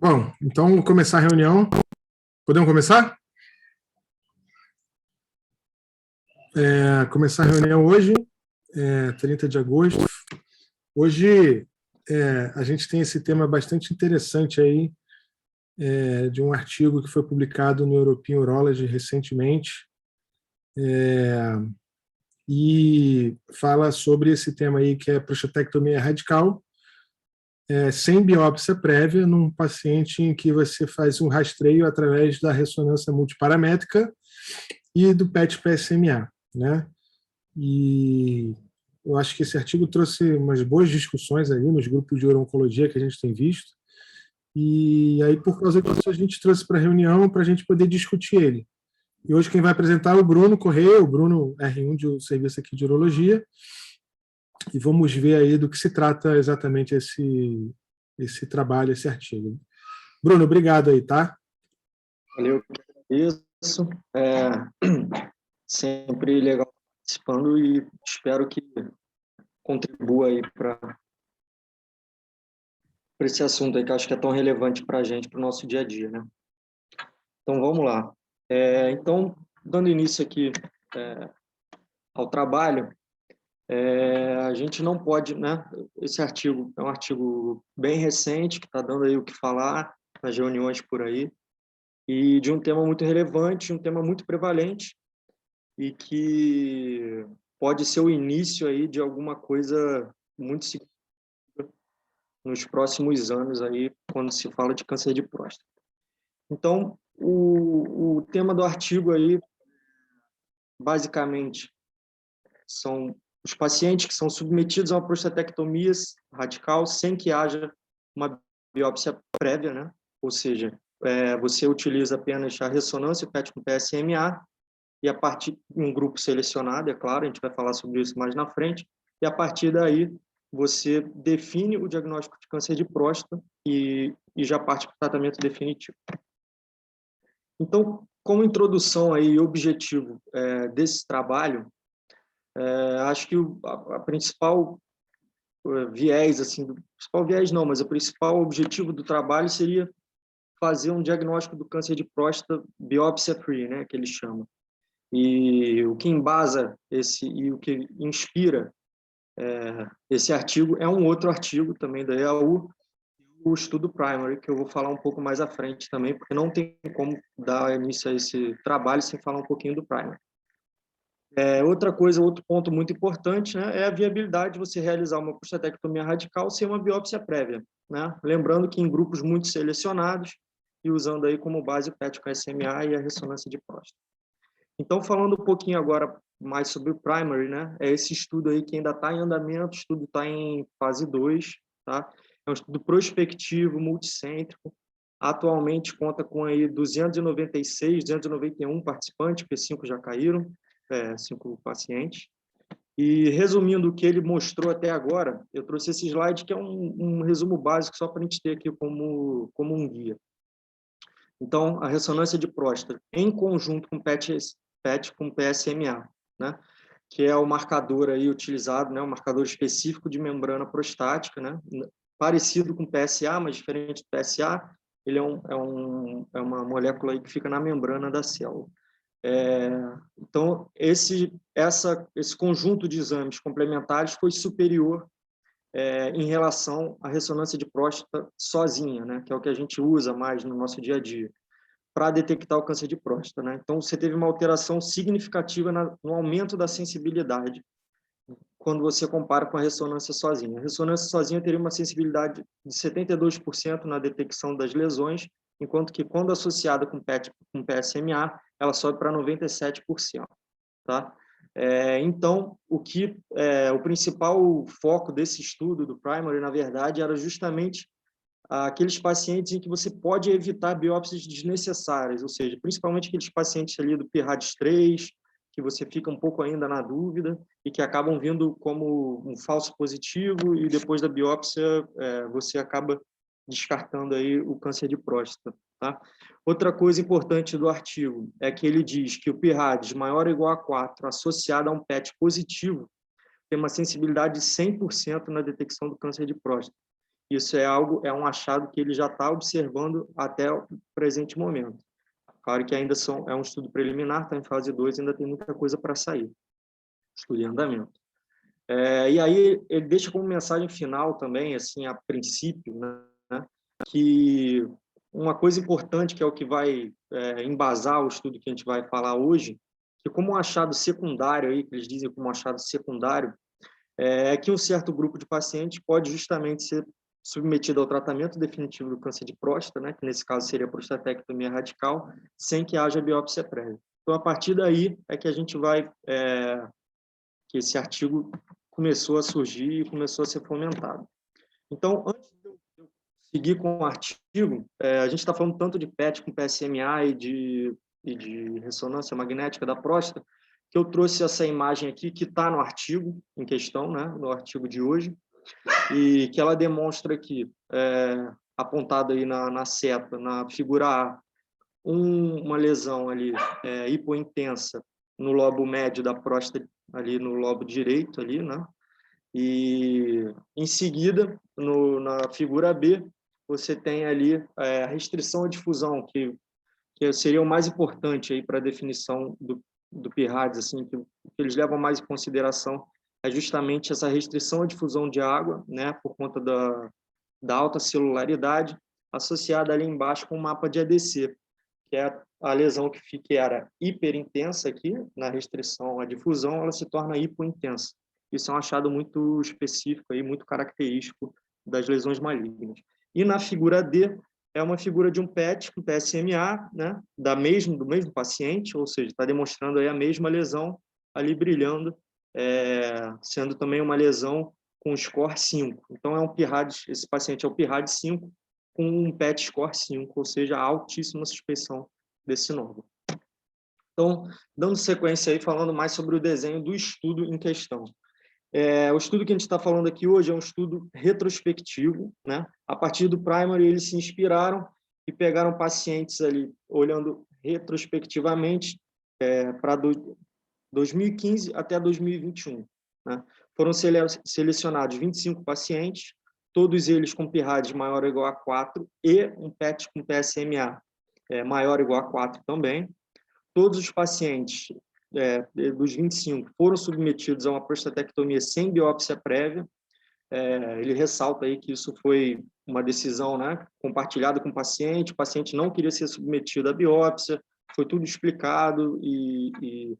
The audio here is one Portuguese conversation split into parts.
Bom, então vamos começar a reunião. Podemos começar? Começar a reunião hoje, 30 de agosto. Hoje a gente tem esse tema bastante interessante aí, de um artigo que foi publicado no European Urology recentemente, e fala sobre esse tema aí, que é prostatectomia radical, sem biópsia prévia, num paciente em que você faz um rastreio através da ressonância multiparamétrica e do PET-PSMA, né? E eu acho que esse artigo trouxe umas boas discussões aí nos grupos de urologia que a gente tem visto, e aí por causa disso a gente trouxe para a reunião para a gente poder discutir ele. E hoje quem vai apresentar é o Bruno Correia, o Bruno R1 do serviço aqui de urologia, e vamos ver aí do que se trata exatamente esse trabalho, esse artigo. Bruno, obrigado aí, tá? Valeu, isso. Sempre legal participando e espero que contribua aí para esse assunto aí que eu acho que é tão relevante para a gente, para o nosso dia a dia, né? Então, vamos lá. Então, dando início aqui ao trabalho, a gente não pode, né? Esse artigo é um artigo bem recente, que está dando aí o que falar nas reuniões por aí, e de um tema muito relevante, um tema muito prevalente, e que pode ser o início aí de alguma coisa muito significativa nos próximos anos aí, quando se fala de câncer de próstata. Então, o tema do artigo aí, basicamente, são os pacientes que são submetidos a uma prostatectomia radical sem que haja uma biópsia prévia, né? Ou seja, você utiliza apenas a ressonância, o PET com PSMA, e a partir de um grupo selecionado, é claro, a gente vai falar sobre isso mais na frente, e a partir daí você define o diagnóstico de câncer de próstata e já parte para o tratamento definitivo. Então, como introdução aí e objetivo desse trabalho, acho que a principal viés, assim, principal viés não, mas o principal objetivo do trabalho seria fazer um diagnóstico do câncer de próstata biópsia-free, né, que eles chamam. E o que embasa e o que inspira esse artigo é um outro artigo também da EAU, o estudo Primary, que eu vou falar um pouco mais à frente também, porque não tem como dar início a esse trabalho sem falar um pouquinho do Primary. Outra coisa, outro ponto muito importante, né, é a viabilidade de você realizar uma prostatectomia radical sem uma biópsia prévia, né? Lembrando que em grupos muito selecionados e usando aí como base o PET com SMA e a ressonância de próstata. Então, falando um pouquinho agora mais sobre o Primary, né? É esse estudo aí que ainda está em andamento, o estudo está em fase 2, tá? É um estudo prospectivo, multicêntrico. Atualmente conta com aí 296, 291 participantes, porque 5 já caíram, 5 pacientes. E resumindo o que ele mostrou até agora, eu trouxe esse slide que é um resumo básico só para a gente ter aqui como um guia. Então, a ressonância de próstata em conjunto com PET com PSMA, né? Que é o marcador aí utilizado, né? O marcador específico de membrana prostática, né? Parecido com PSA, mas diferente do PSA, ele é uma molécula aí que fica na membrana da célula. Então, esse conjunto de exames complementares foi superior em relação à ressonância de próstata sozinha, né? Que é o que a gente usa mais no nosso dia a dia, para detectar o câncer de próstata, né? Então, você teve uma alteração significativa no aumento da sensibilidade quando você compara com a ressonância sozinha. A ressonância sozinha teria uma sensibilidade de 72% na detecção das lesões, enquanto que quando associada com PET, com PSMA, ela sobe para 97%, tá? Então, o principal foco desse estudo do Primary, na verdade, era justamente aqueles pacientes em que você pode evitar biópsias desnecessárias, ou seja, principalmente aqueles pacientes ali do PIRADS 3, que você fica um pouco ainda na dúvida e que acabam vindo como um falso positivo e depois da biópsia você acaba descartando aí o câncer de próstata, tá? Outra coisa importante do artigo é que ele diz que o PIRADS maior ou igual a 4 associado a um PET positivo tem uma sensibilidade de 100% na detecção do câncer de próstata. Isso é um achado que ele já está observando até o presente momento. Claro que ainda é um estudo preliminar, está em fase 2, ainda tem muita coisa para sair. Estudo em andamento. E aí ele deixa como mensagem final também, assim, a princípio, né, que uma coisa importante, que é o que vai embasar o estudo que a gente vai falar hoje, que como um achado secundário, aí, que eles dizem como um achado secundário, é que um certo grupo de pacientes pode justamente ser submetido ao tratamento definitivo do câncer de próstata, né, que nesse caso seria a prostatectomia radical, sem que haja biópsia prévia. Então, a partir daí é que a gente vai, que esse artigo começou a surgir e começou a ser fomentado. Então, antes de eu seguir com o artigo, a gente está falando tanto de PET com PSMA e de ressonância magnética da próstata, que eu trouxe essa imagem aqui, que está no artigo em questão, né, no artigo de hoje, e que ela demonstra aqui, apontado aí na seta, na figura A, uma lesão ali hipointensa no lobo médio da próstata, ali no lobo direito, ali, né? E em seguida, na figura B, você tem ali a restrição à difusão, que seria o mais importante aí para a definição do PIRADS, assim, que eles levam mais em consideração é justamente essa restrição à difusão de água, né, por conta da alta celularidade, associada ali embaixo com o mapa de ADC, que é a lesão que era hiperintensa aqui, na restrição à difusão, ela se torna hipointensa. Isso é um achado muito específico, aí, muito característico das lesões malignas. E na figura D, é uma figura de um PET com PSMA, né, do mesmo paciente, ou seja, está demonstrando aí a mesma lesão ali brilhando, sendo também uma lesão com score 5. Então, esse paciente é o PIRAD 5 com um PET score 5, ou seja, altíssima suspeição desse nódulo. Então, dando sequência aí, falando mais sobre o desenho do estudo em questão. O estudo que a gente está falando aqui hoje é um estudo retrospectivo, né? A partir do primary, eles se inspiraram e pegaram pacientes ali, olhando retrospectivamente para 2015 até 2021. Né? Foram selecionados 25 pacientes, todos eles com PIRADS maior ou igual a 4 e um PET com PSMA maior ou igual a 4 também. Todos os pacientes dos 25 foram submetidos a uma prostatectomia sem biópsia prévia. Ele ressalta aí que isso foi uma decisão, né, compartilhada com o paciente não queria ser submetido à biópsia, foi tudo explicado e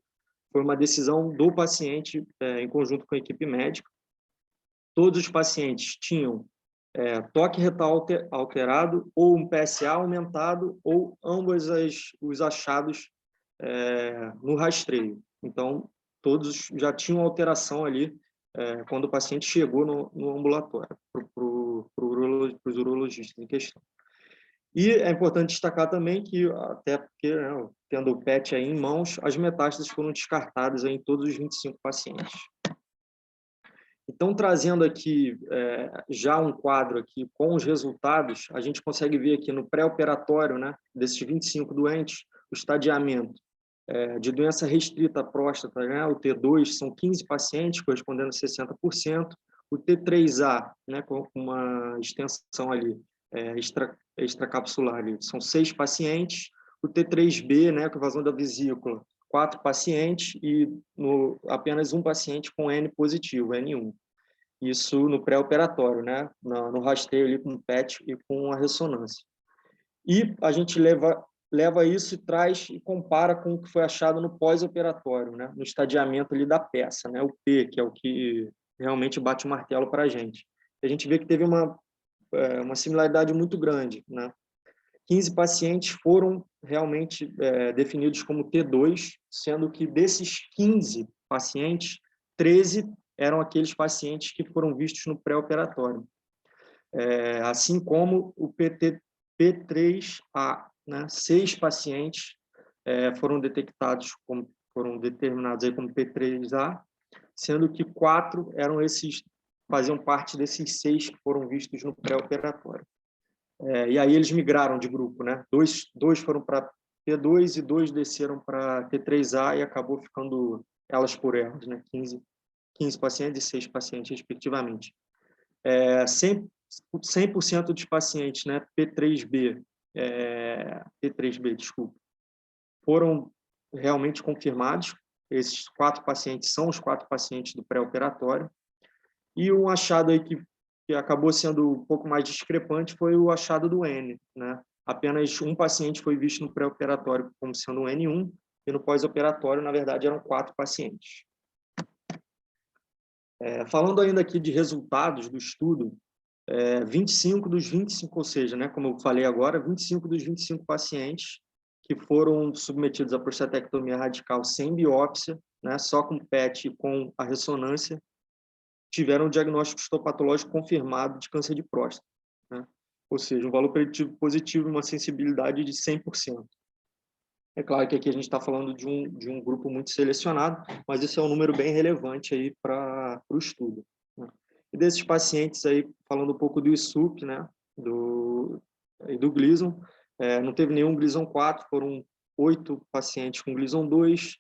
foi uma decisão do paciente em conjunto com a equipe médica. Todos os pacientes tinham toque retal alterado ou um PSA aumentado ou ambos os achados no rastreio. Então, todos já tinham alteração ali quando o paciente chegou no ambulatório, para os urologistas em questão. E é importante destacar também que, até porque, né, tendo o PET aí em mãos, as metástases foram descartadas aí em todos os 25 pacientes. Então, trazendo aqui já um quadro aqui com os resultados, a gente consegue ver aqui no pré-operatório, né, desses 25 doentes, o estadiamento de doença restrita à próstata, né, o T2, são 15 pacientes, correspondendo a 60%, o T3A, né, com uma extensão ali extracapsular, ali, são 6 pacientes, o T3B, né, com evasão da vesícula, 4 pacientes e apenas um paciente com N positivo, N1. Isso no pré-operatório, né, no rastreio ali com o PET e com a ressonância. E a gente leva isso e traz e compara com o que foi achado no pós-operatório, né, no estadiamento ali da peça, né, o P, que é o que realmente bate o martelo para a gente. A gente vê que teve uma similaridade muito grande, né? 15 pacientes foram realmente definidos como T2, sendo que desses 15 pacientes, 13 eram aqueles pacientes que foram vistos no pré-operatório. Assim como o P3A, né? 6 pacientes foram determinados aí como P3A, sendo que 4 faziam parte desses 6 que foram vistos no pré-operatório. E aí eles migraram de grupo, né? Dois foram para T2 e 2 desceram para T3A e acabou ficando elas por elas, né? 15 pacientes e 6 pacientes, respectivamente. 100% dos pacientes, né, P3B, desculpa, foram realmente confirmados. Esses 4 pacientes são os 4 pacientes do pré-operatório. E um achado aí que acabou sendo um pouco mais discrepante foi o achado do N, né? Apenas um paciente foi visto no pré-operatório como sendo um N1, e no pós-operatório, na verdade, eram 4 pacientes. Falando ainda aqui de resultados do estudo, 25 dos 25, ou seja, né, como eu falei agora, 25 dos 25 pacientes que foram submetidos à prostatectomia radical sem biópsia, né, só com PET e com a ressonância, tiveram um diagnóstico histopatológico confirmado de câncer de próstata, né? Ou seja, um valor preditivo positivo e uma sensibilidade de 100%. É claro que aqui a gente está falando de um grupo muito selecionado, mas esse é um número bem relevante aí para o estudo, né? E desses pacientes aí, falando um pouco do ISUP, né, do Gleason, não teve nenhum Gleason 4, foram 8 pacientes com Gleason 2,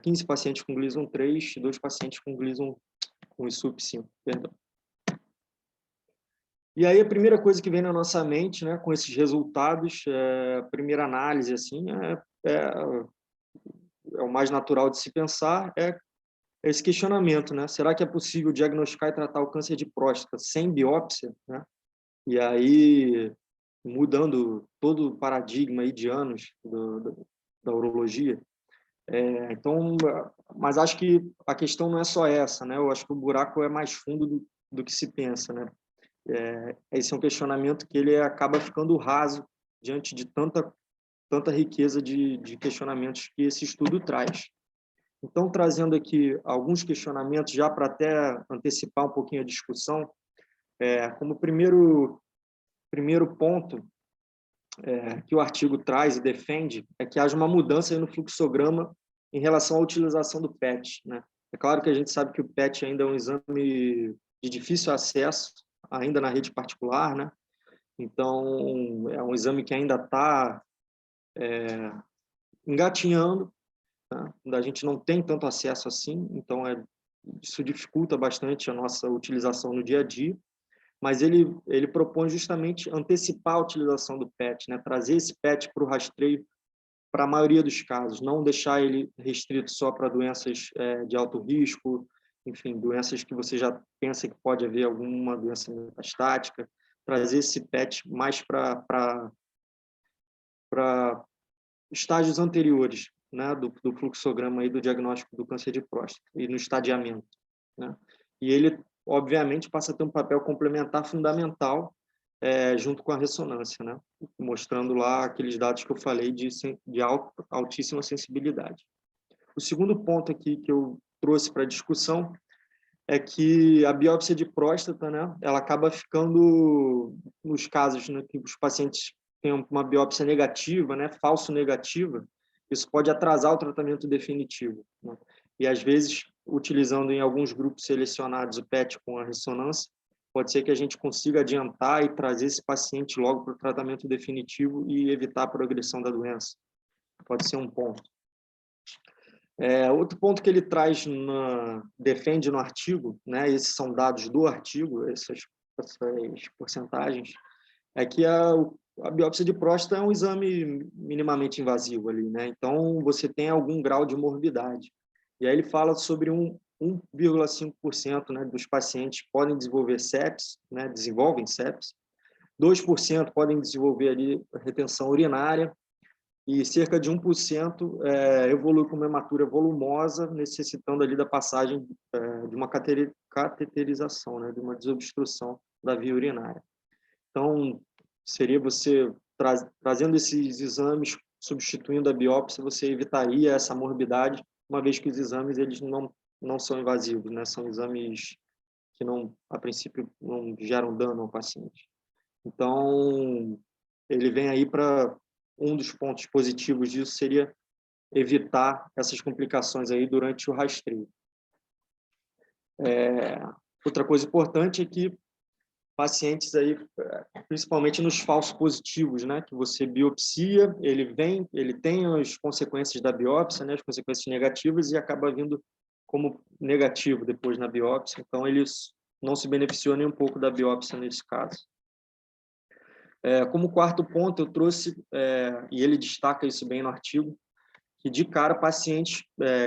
15 pacientes com Gleason 3 e 2 pacientes com ISUP 5, perdão. E aí a primeira coisa que vem na nossa mente, né, com esses resultados, a primeira análise assim, é o mais natural de se pensar, é esse questionamento, né? Será que é possível diagnosticar e tratar o câncer de próstata sem biópsia, né? E aí, mudando todo o paradigma aí de anos da urologia. Então, mas acho que a questão não é só essa, né? Eu acho que o buraco é mais fundo do que se pensa, né? Esse é um questionamento que ele acaba ficando raso diante de tanta riqueza de questionamentos que esse estudo traz. Então, trazendo aqui alguns questionamentos, já para até antecipar um pouquinho a discussão, como primeiro ponto que o artigo traz e defende é que haja uma mudança no fluxograma em relação à utilização do PET, né? É claro que a gente sabe que o PET ainda é um exame de difícil acesso, ainda na rede particular, né? Então, é um exame que ainda está engatinhando, né? A gente não tem tanto acesso assim, então isso dificulta bastante a nossa utilização no dia a dia, mas ele propõe justamente antecipar a utilização do PET, né? Trazer esse PET para o rastreio para a maioria dos casos, não deixar ele restrito só para doenças de alto risco, enfim, doenças que você já pensa que pode haver alguma doença metastática, trazer esse PET mais para estágios anteriores, né, do fluxograma aí do diagnóstico do câncer de próstata e no estadiamento, né? E ele, obviamente, passa a ter um papel complementar fundamental junto com a ressonância, né? Mostrando lá aqueles dados que eu falei de altíssima sensibilidade. O segundo ponto aqui que eu trouxe para a discussão é que a biópsia de próstata, né, ela acaba ficando, nos casos, né, que os pacientes têm uma biópsia negativa, né, falso negativa, isso pode atrasar o tratamento definitivo, né? E, às vezes, utilizando em alguns grupos selecionados o PET com a ressonância, pode ser que a gente consiga adiantar e trazer esse paciente logo para o tratamento definitivo e evitar a progressão da doença. Pode ser um ponto. Outro ponto que ele defende no artigo, né, esses são dados do artigo, essas porcentagens, é que a biópsia de próstata é um exame minimamente invasivo ali, né? Então você tem algum grau de morbidade. E aí ele fala sobre 1,5%, né, dos pacientes podem desenvolver sepsis, né, desenvolvem sepsis, 2% podem desenvolver ali retenção urinária, e cerca de 1% evolui com uma hematura volumosa, necessitando ali da passagem de uma cateterização, né, de uma desobstrução da via urinária. Então, seria você, trazendo esses exames, substituindo a biópsia, você evitaria essa morbidade, uma vez que os exames eles não são invasivos, né, são exames que, a princípio, não geram dano ao paciente. Então, ele vem aí para um dos pontos positivos disso seria evitar essas complicações aí durante o rastreio. Outra coisa importante é que pacientes aí, principalmente nos falsos positivos, né, que você biopsia, ele tem as consequências da biópsia, né, as consequências negativas e acaba vindo como negativo depois na biópsia. Então não se beneficiou nem um pouco da biópsia nesse caso. Como quarto ponto, eu trouxe, e ele destaca isso bem no artigo, que de cara pacientes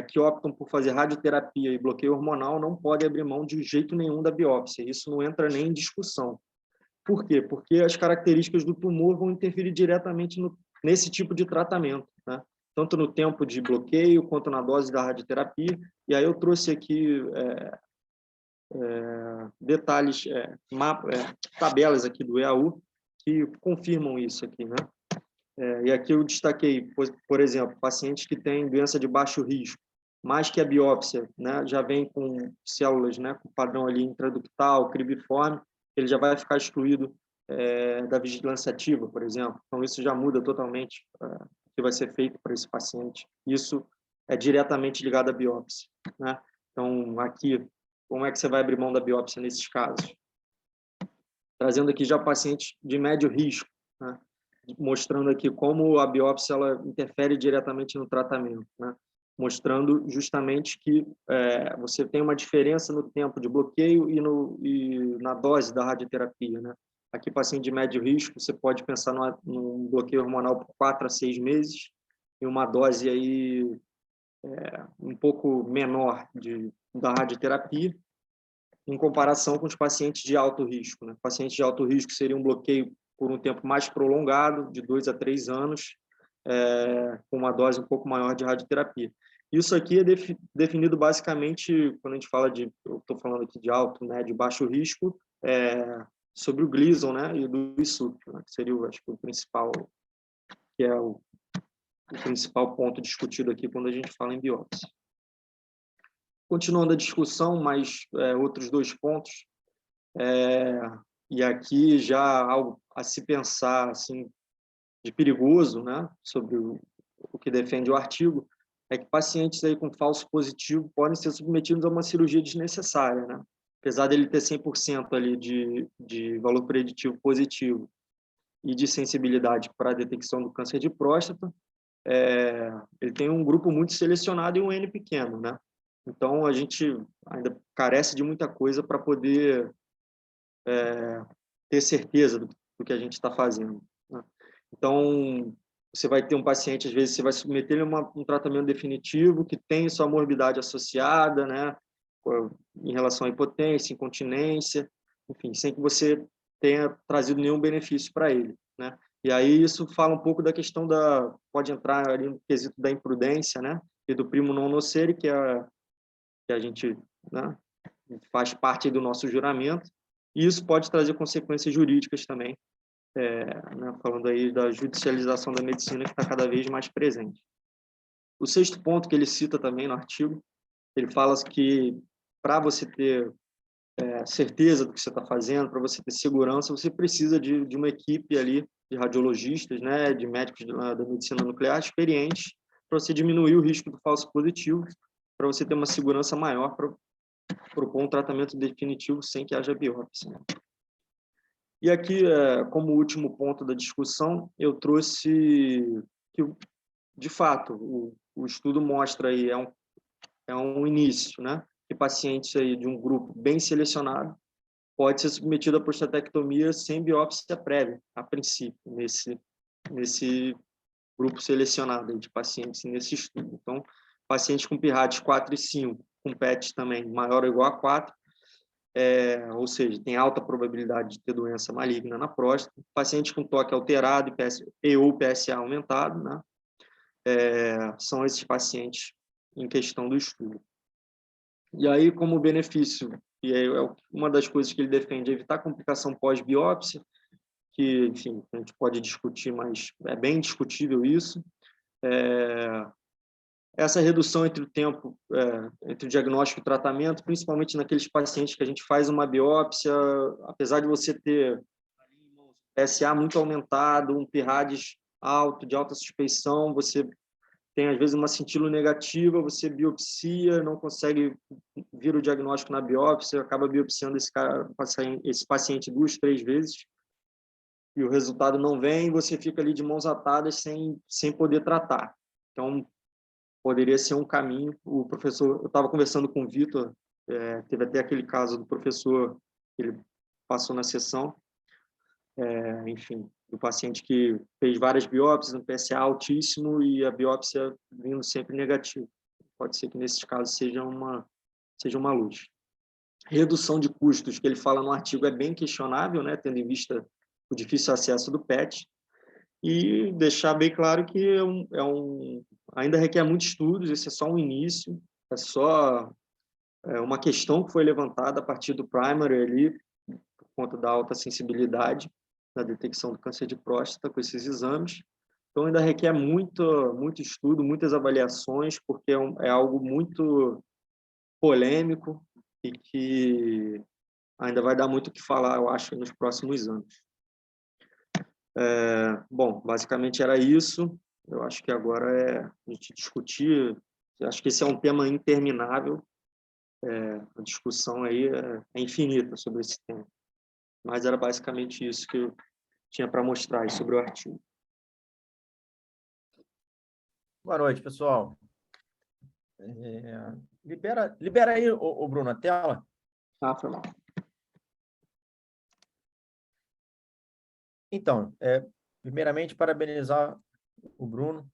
que optam por fazer radioterapia e bloqueio hormonal não podem abrir mão de jeito nenhum da biópsia. Isso não entra nem em discussão. Por quê? Porque as características do tumor vão interferir diretamente nesse tipo de tratamento, né? Tanto no tempo de bloqueio quanto na dose da radioterapia. E aí eu trouxe aqui detalhes, tabelas aqui do EAU que confirmam isso aqui, né? E aqui eu destaquei, por exemplo, pacientes que têm doença de baixo risco, mais que a biópsia, né, já vem com células, né, com padrão ali intraductal, cribiforme, ele já vai ficar excluído da vigilância ativa, por exemplo. Então, isso já muda totalmente o que vai ser feito para esse paciente. Isso é diretamente ligado à biópsia, né? Então, aqui, como é que você vai abrir mão da biópsia nesses casos? Trazendo aqui já pacientes de médio risco, né? Mostrando aqui como a biópsia ela interfere diretamente no tratamento, né? Mostrando justamente que você tem uma diferença no tempo de bloqueio e na dose da radioterapia, né? Aqui, paciente de médio risco, você pode pensar num bloqueio hormonal por 4 a 6 meses e uma dose aí um pouco menor da radioterapia, em comparação com os pacientes de alto risco, né? Pacientes de alto risco seria um bloqueio por um tempo mais prolongado, de 2 a 3 anos, com uma dose um pouco maior de radioterapia. Isso aqui é definido basicamente, quando a gente fala eu estou falando aqui de alto, médio, baixo risco, sobre o Gleason, né, e do ISUP, né, que seria, acho que o principal ponto discutido aqui quando a gente fala em biópsia. Continuando a discussão, mas outros 2 pontos, e aqui já algo a se pensar assim, de perigoso, né, sobre o que defende o artigo, é que pacientes aí com falso positivo podem ser submetidos a uma cirurgia desnecessária, né? Apesar dele ter 100% ali de valor preditivo positivo e de sensibilidade para a detecção do câncer de próstata, ele tem um grupo muito selecionado e um N pequeno, né? Então, a gente ainda carece de muita coisa para poder ter certeza do que a gente está fazendo, né? Então, você vai ter um paciente, às vezes, você vai submeter ele a um tratamento definitivo que tem sua morbidade associada, né? Em relação à impotência, incontinência, enfim, sem que você tenha trazido nenhum benefício para ele, né? E aí isso fala um pouco da questão pode entrar ali no quesito da imprudência, né? E do primo non nocere, que a gente, né, faz parte do nosso juramento, e isso pode trazer consequências jurídicas também, né, falando aí da judicialização da medicina que está cada vez mais presente. O 6º ponto que ele cita também no artigo, ele fala que para você ter certeza do que você está fazendo, para você ter segurança, você precisa de uma equipe ali de radiologistas, né, de médicos da medicina nuclear experientes, para você diminuir o risco do falso positivo, para você ter uma segurança maior para propor um tratamento definitivo sem que haja biópsia, né? E aqui, como último ponto da discussão, eu trouxe que, de fato, o estudo mostra aí, é um início, né? Que pacientes aí de um grupo bem selecionado pode ser submetido à prostatectomia sem biópsia prévia, a princípio, nesse grupo selecionado de pacientes nesse estudo. Então, pacientes com PIRADS 4 e 5, com PET também maior ou igual a 4, ou seja, tem alta probabilidade de ter doença maligna na próstata. Pacientes com toque alterado ou PSA aumentado, né? São esses pacientes em questão do estudo. E aí, como benefício, e aí uma das coisas que ele defende é evitar complicação pós-biópsia, que, enfim, a gente pode discutir, mas é bem discutível isso. Essa redução entre o tempo, entre o diagnóstico e o tratamento, principalmente naqueles pacientes que a gente faz uma biópsia, apesar de você ter PSA muito aumentado, um PIRADS alto, de alta suspeição, você tem, às vezes, uma cintila negativa, você biopsia, não consegue vir o diagnóstico na biópsia, acaba biopsiando esse paciente 2, 3 vezes, e o resultado não vem, você fica ali de mãos atadas sem poder tratar. Então, poderia ser um caminho. O professor, eu estava conversando com o Vitor, teve até aquele caso do professor ele passou na sessão. Enfim, o paciente que fez várias biópsias, um PSA altíssimo e a biópsia vindo sempre negativa. Pode ser que, nesses casos, seja uma luz. Redução de custos, que ele fala no artigo, é bem questionável, né, tendo em vista o difícil acesso do PET, e deixar bem claro que ainda requer muitos estudos, esse é só um início, é só uma questão que foi levantada a partir do primary ali, por conta da alta sensibilidade na detecção do câncer de próstata com esses exames. Então, ainda requer muito estudo, muitas avaliações, porque é algo muito polêmico e que ainda vai dar muito o que falar, eu acho, nos próximos anos. Bom, basicamente era isso. Eu acho que agora é a gente discutir. Acho que esse é um tema interminável. A discussão aí é infinita sobre esse tema. Mas era basicamente isso que eu tinha para mostrar aí sobre o artigo. Boa noite, pessoal. Libera aí, o Bruno, a tela. Foi mal. Então, primeiramente, parabenizar o Bruno.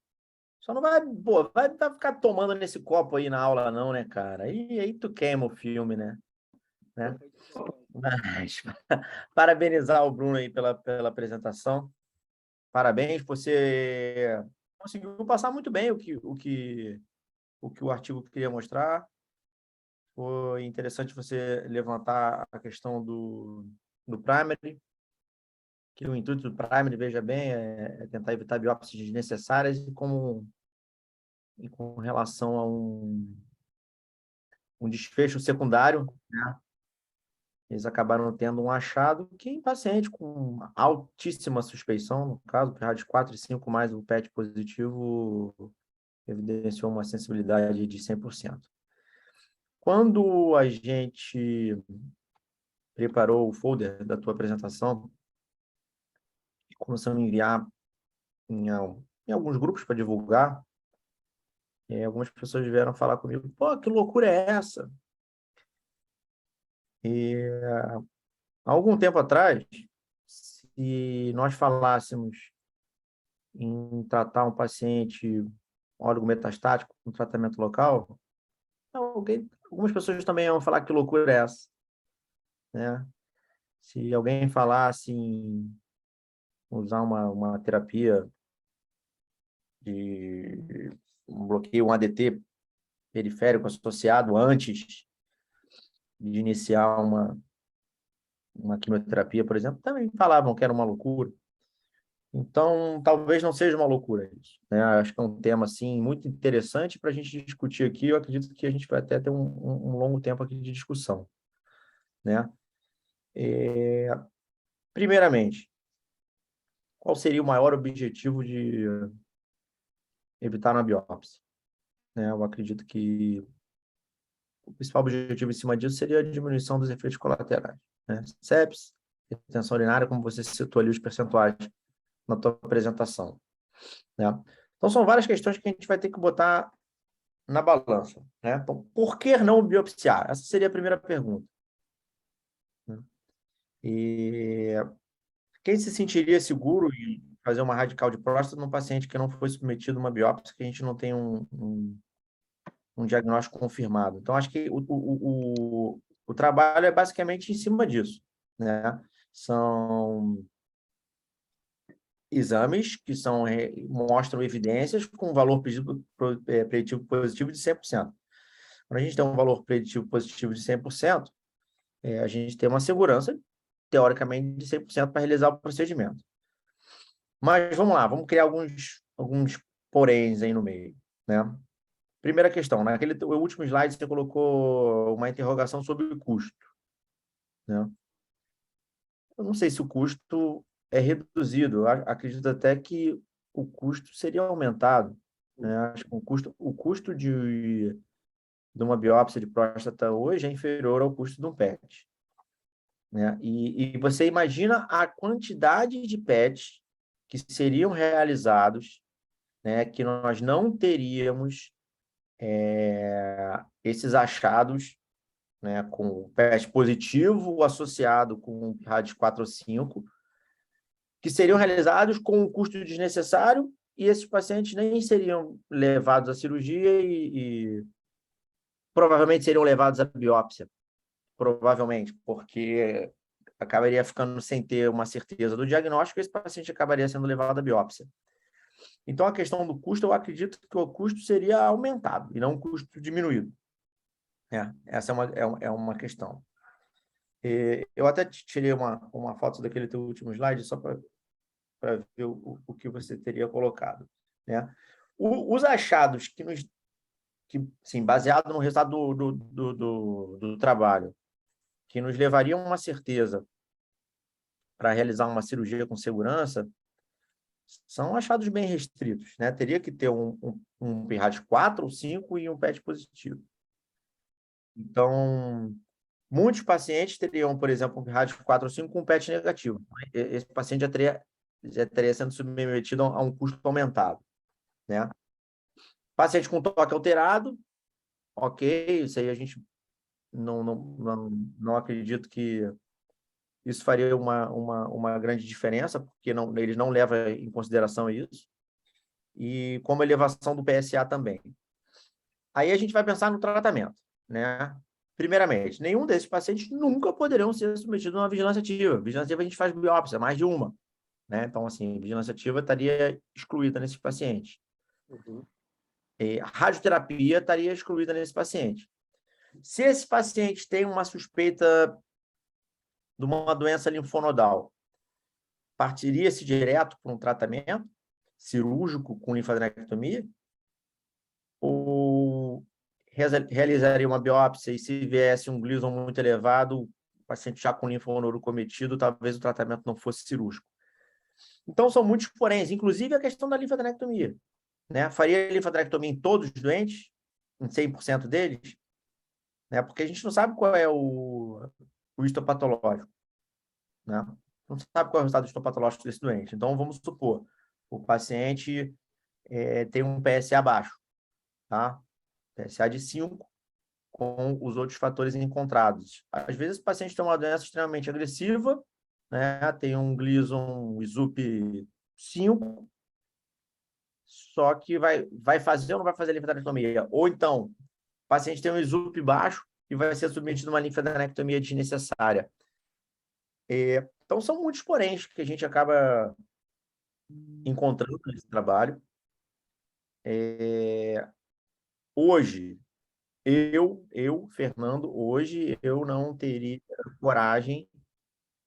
Só não vai, pô, vai ficar tomando nesse copo aí na aula, não, né, cara? Aí tu queima o filme, né? Mas, parabenizar o Bruno aí pela apresentação. Parabéns, você conseguiu passar muito bem o artigo queria mostrar. Foi interessante você levantar a questão do primary, que o intuito do primary, veja bem, é tentar evitar biópsias desnecessárias e com relação a um desfecho secundário, né? Eles acabaram tendo um achado que em paciente com altíssima suspeição, no caso, PRAD 4 e 5 mais o PET positivo, evidenciou uma sensibilidade de 100%. Quando a gente preparou o folder da tua apresentação e começamos a enviar em alguns grupos para divulgar, algumas pessoas vieram falar comigo, pô, que loucura é essa? E há algum tempo atrás, se nós falássemos em tratar um paciente oligometastático com tratamento local, algumas pessoas também iam falar que loucura é essa, né? Se alguém falasse em usar uma terapia de um bloqueio, um ADT periférico associado antes de iniciar uma quimioterapia, por exemplo, também falavam que era uma loucura. Então, talvez não seja uma loucura isso, né? Acho que é um tema, assim, muito interessante para a gente discutir aqui. Eu acredito que a gente vai até ter um longo tempo aqui de discussão, né? Primeiramente, qual seria o maior objetivo de evitar uma biópsia? Né? Eu acredito que o principal objetivo em cima disso seria a diminuição dos efeitos colaterais, né? Sepsis, retenção urinária, como você citou ali os percentuais na tua apresentação, né? Então, são várias questões que a gente vai ter que botar na balança, né? Então, por que não biopsiar? Essa seria a primeira pergunta, né? E quem se sentiria seguro em fazer uma radical de próstata num paciente que não foi submetido a uma biópsia, que a gente não tem um diagnóstico confirmado? Então, acho que o trabalho é basicamente em cima disso, né? São exames que mostram evidências com valor preditivo positivo de 100%. Quando a gente tem um valor preditivo positivo de 100%, a gente tem uma segurança, teoricamente, de 100% para realizar o procedimento. Mas vamos lá, vamos criar alguns poréns aí no meio, né? Primeira questão, naquele último slide você colocou uma interrogação sobre o custo, né? Eu não sei se o custo é reduzido, eu acredito até que o custo seria aumentado, né? Acho que o custo de uma biópsia de próstata hoje é inferior ao custo de um PET, né? E você imagina a quantidade de PETs que seriam realizados, né, que nós não teríamos esses achados né, com PET positivo associado com PIRAD 4 ou 5, que seriam realizados com um custo desnecessário, e esses pacientes nem seriam levados à cirurgia e provavelmente seriam levados à biópsia, provavelmente, porque acabaria ficando sem ter uma certeza do diagnóstico, e esse paciente acabaria sendo levado à biópsia. Então, a questão do custo, eu acredito que o custo seria aumentado, e não um custo diminuído. Essa é uma questão. Eu até tirei uma foto daquele teu último slide, só para ver o que você teria colocado, né? Os achados sim, baseado no resultado do trabalho, que nos levariam a uma certeza para realizar uma cirurgia com segurança, são achados bem restritos, né? Teria que ter um PIRAD 4 ou 5 e um PET positivo. Então, muitos pacientes teriam, por exemplo, um PIRAD 4 ou 5 com PET negativo. Esse paciente já teria sendo submetido a um custo aumentado, né? Paciente com toque alterado, ok, isso aí a gente não acredito que isso faria uma grande diferença, porque eles não levam em consideração isso, e como elevação do PSA também. Aí a gente vai pensar no tratamento, né? Primeiramente, nenhum desses pacientes nunca poderão ser submetidos a uma vigilância ativa. Vigilância ativa a gente faz biópsia, mais de uma, né? Então, assim, vigilância ativa estaria excluída nesses pacientes. Uhum. A radioterapia estaria excluída nesse paciente. Se esse paciente tem uma suspeita de uma doença linfonodal, partiria-se direto para um tratamento cirúrgico com linfadenectomia? Ou realizaria uma biópsia e se viesse um Gleason muito elevado, o paciente já com linfonodo cometido, talvez o tratamento não fosse cirúrgico? Então, são muitos poréns, inclusive a questão da linfadenectomia, né? Faria linfadenectomia em todos os doentes, em 100% deles, né? Porque a gente não sabe qual é o histopatológico, né? Não sabe qual é o resultado histopatológico desse doente. Então, vamos supor, o paciente tem um PSA baixo, tá? PSA de 5, com os outros fatores encontrados. Às vezes, o paciente tem uma doença extremamente agressiva, né? Tem um Gleason ISUP 5, só que vai fazer ou não vai fazer linfadenectomia? Ou então, o paciente tem um ISUP baixo e vai ser submetido a uma linfadenectomia desnecessária. Então, são muitos poréns que a gente acaba encontrando nesse trabalho. Hoje, Fernando, hoje eu não teria coragem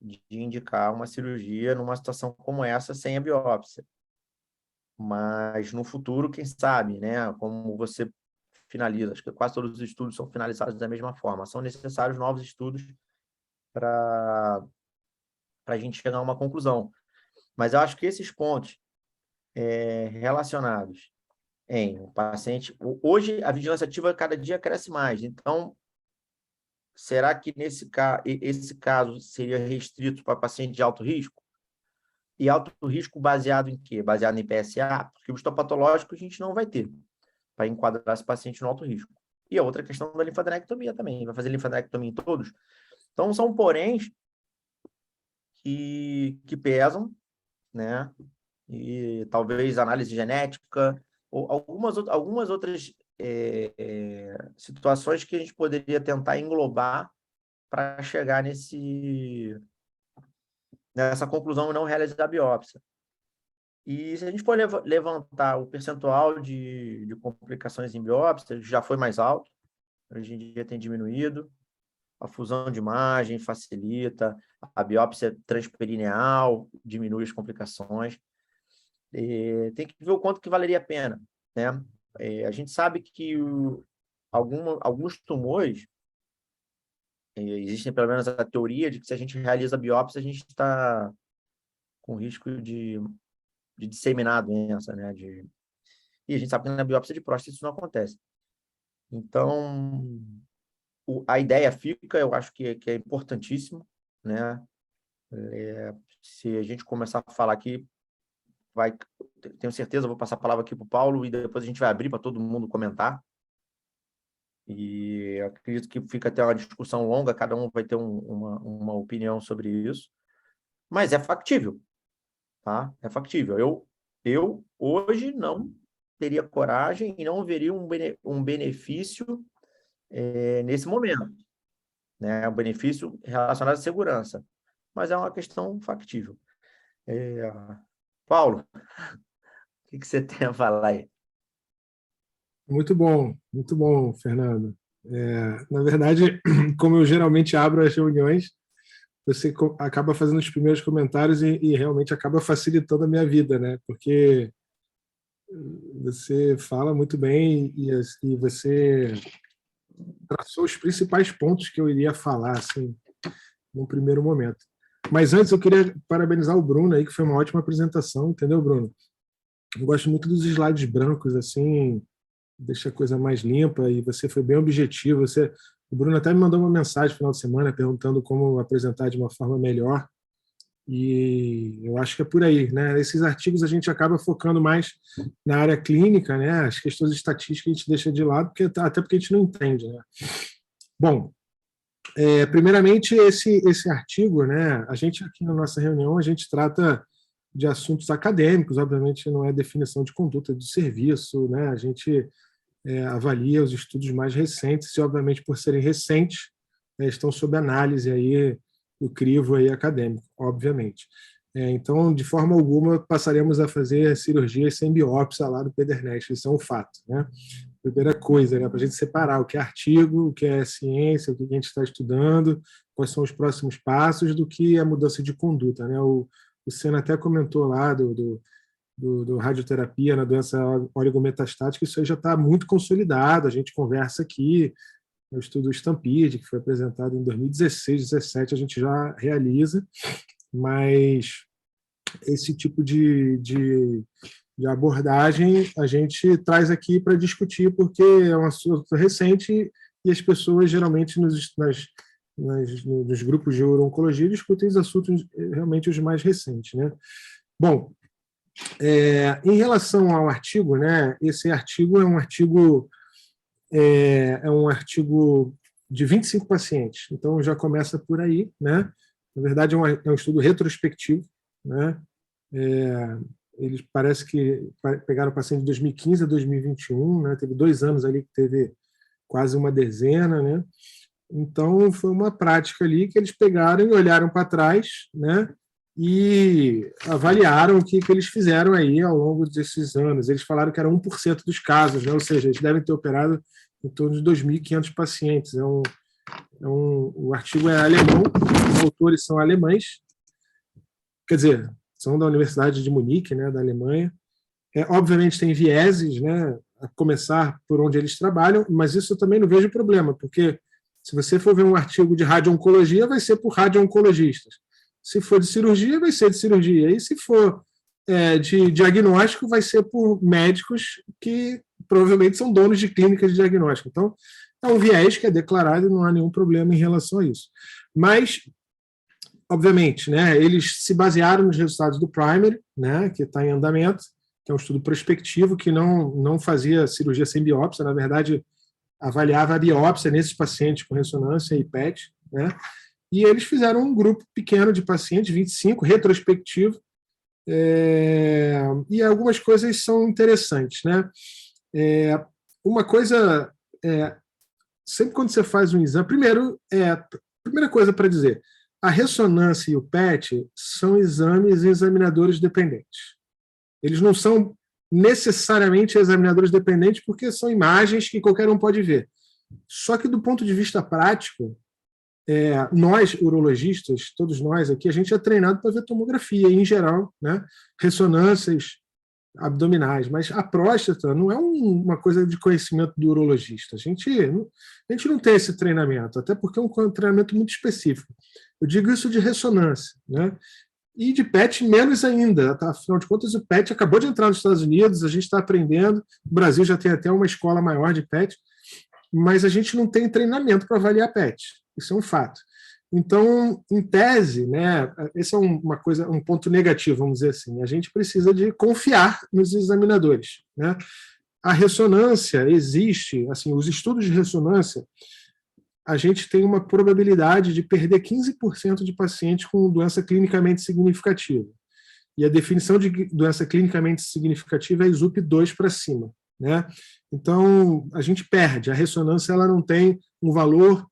de indicar uma cirurgia numa situação como essa sem a biópsia. Mas no futuro, quem sabe, né? Como você finaliza, acho que quase todos os estudos são finalizados da mesma forma. São necessários novos estudos para a gente chegar a uma conclusão. Mas eu acho que esses pontos relacionados em o paciente... Hoje, a vigilância ativa cada dia cresce mais. Então, será que esse caso seria restrito para paciente de alto risco? E alto risco baseado em quê? Baseado em PSA? Porque o histopatológico a gente não vai ter para enquadrar esse paciente no alto risco. E a outra questão da linfadenectomia também. Vai fazer linfadenectomia em todos? Então, são poréns que pesam, né? E talvez análise genética, ou algumas outras situações que a gente poderia tentar englobar para chegar nessa conclusão e não realizar a biópsia. E se a gente for levantar o percentual de complicações em biópsia, já foi mais alto, hoje em dia tem diminuído, a fusão de imagem facilita, a biópsia transperineal diminui as complicações. Tem que ver o quanto que valeria a pena, né? A gente sabe que alguns tumores, existem pelo menos a teoria de que se a gente realiza a biópsia, a gente está com risco de disseminar a doença, né? E a gente sabe que na biópsia de próstata isso não acontece. Então, a ideia fica, eu acho que é importantíssimo, né? Se a gente começar a falar aqui, tenho certeza, vou passar a palavra aqui para o Paulo e depois a gente vai abrir para todo mundo comentar. E eu acredito que fica até uma discussão longa, cada um vai ter uma opinião sobre isso, mas é factível, tá? É factível. Eu hoje não teria coragem e não veria um benefício nesse momento, né? Um benefício relacionado à segurança, mas é uma questão factível. Paulo, o que você tem a falar aí? Muito bom, Fernando. Na verdade, como eu geralmente abro as reuniões, você acaba fazendo os primeiros comentários e realmente acaba facilitando a minha vida, né? Porque você fala muito bem e você traçou os principais pontos que eu iria falar, assim, no primeiro momento. Mas antes eu queria parabenizar o Bruno aí, que foi uma ótima apresentação, entendeu, Bruno? Eu gosto muito dos slides brancos, assim, deixa a coisa mais limpa e você foi bem objetivo. O Bruno até me mandou uma mensagem no final de semana perguntando como apresentar de uma forma melhor. E eu acho que é por aí, né? Esses artigos a gente acaba focando mais na área clínica, né? As questões estatísticas a gente deixa de lado, até porque a gente não entende, né? Bom, primeiramente esse artigo, né? A gente aqui na nossa reunião a gente trata de assuntos acadêmicos, obviamente não é definição de conduta de serviço, né? A gente avalia os estudos mais recentes e, obviamente, por serem recentes, estão sob análise aí do crivo aí acadêmico, obviamente. Então, de forma alguma, passaremos a fazer cirurgias sem biópsia lá do Pedernest, isso é um fato, né? Primeira coisa, né, para a gente separar o que é artigo, o que é ciência, o que a gente está estudando, quais são os próximos passos, do que a mudança de conduta, né? O Senna até comentou lá do radioterapia na doença oligometastática, isso aí já está muito consolidado, a gente conversa aqui, no estudo Stampede, que foi apresentado em 2016, 2017, a gente já realiza, mas esse tipo de abordagem a gente traz aqui para discutir, porque é um assunto recente e as pessoas geralmente nos grupos de uro-oncologia discutem os assuntos realmente os mais recentes, né? Bom, em relação ao artigo, né, esse artigo é um artigo de 25 pacientes, então já começa por aí, né? Na verdade, é um estudo retrospectivo, né? Eles parece que pegaram o paciente de 2015 a 2021, né? Teve 2 anos ali que teve quase uma dezena, né? Então, foi uma prática ali que eles pegaram e olharam para trás, né? E avaliaram o que eles fizeram aí ao longo desses anos. Eles falaram que era 1% dos casos, né? Ou seja, eles devem ter operado em torno de 2.500 pacientes. O artigo é alemão, os autores são alemães, quer dizer, são da Universidade de Munique, né, da Alemanha. Obviamente tem vieses, né, a começar por onde eles trabalham, mas isso eu também não vejo problema, porque se você for ver um artigo de radio-oncologia, vai ser por radio-oncologistas. Se for de cirurgia, vai ser de cirurgia. E se for de diagnóstico, vai ser por médicos que provavelmente são donos de clínicas de diagnóstico. Então, é um viés que é declarado e não há nenhum problema em relação a isso. Mas, obviamente, né, eles se basearam nos resultados do Primary, né, que está em andamento, que é um estudo prospectivo que não fazia cirurgia sem biópsia, na verdade, avaliava a biópsia nesses pacientes com ressonância e PET, né? E eles fizeram um grupo pequeno de pacientes, 25, retrospectivo, e algumas coisas são interessantes, né? Uma coisa, sempre quando você faz um exame, primeira coisa para dizer, a ressonância e o PET são exames examinadores dependentes. Eles não são necessariamente examinadores dependentes porque são imagens que qualquer um pode ver. Só que do ponto de vista prático, nós, urologistas, todos nós aqui, a gente é treinado para ver tomografia, em geral, né? Ressonâncias abdominais, mas a próstata não é uma coisa de conhecimento do urologista. A gente não tem esse treinamento, até porque é um treinamento muito específico. Eu digo isso de ressonância, né? E de PET menos ainda, tá? Afinal de contas, o PET acabou de entrar nos Estados Unidos, a gente está aprendendo, o Brasil já tem até uma escola maior de PET, mas a gente não tem treinamento para avaliar PET, isso é um fato. Então, em tese, né, esse é um ponto negativo, vamos dizer assim, a gente precisa de confiar nos examinadores, né? a ressonância existe, assim, os estudos de ressonância, a gente tem uma probabilidade de perder 15% de pacientes com doença clinicamente significativa. E a definição de doença clinicamente significativa é ISUP 2 para cima, né? Então, a gente perde. A ressonância ela não tem um valor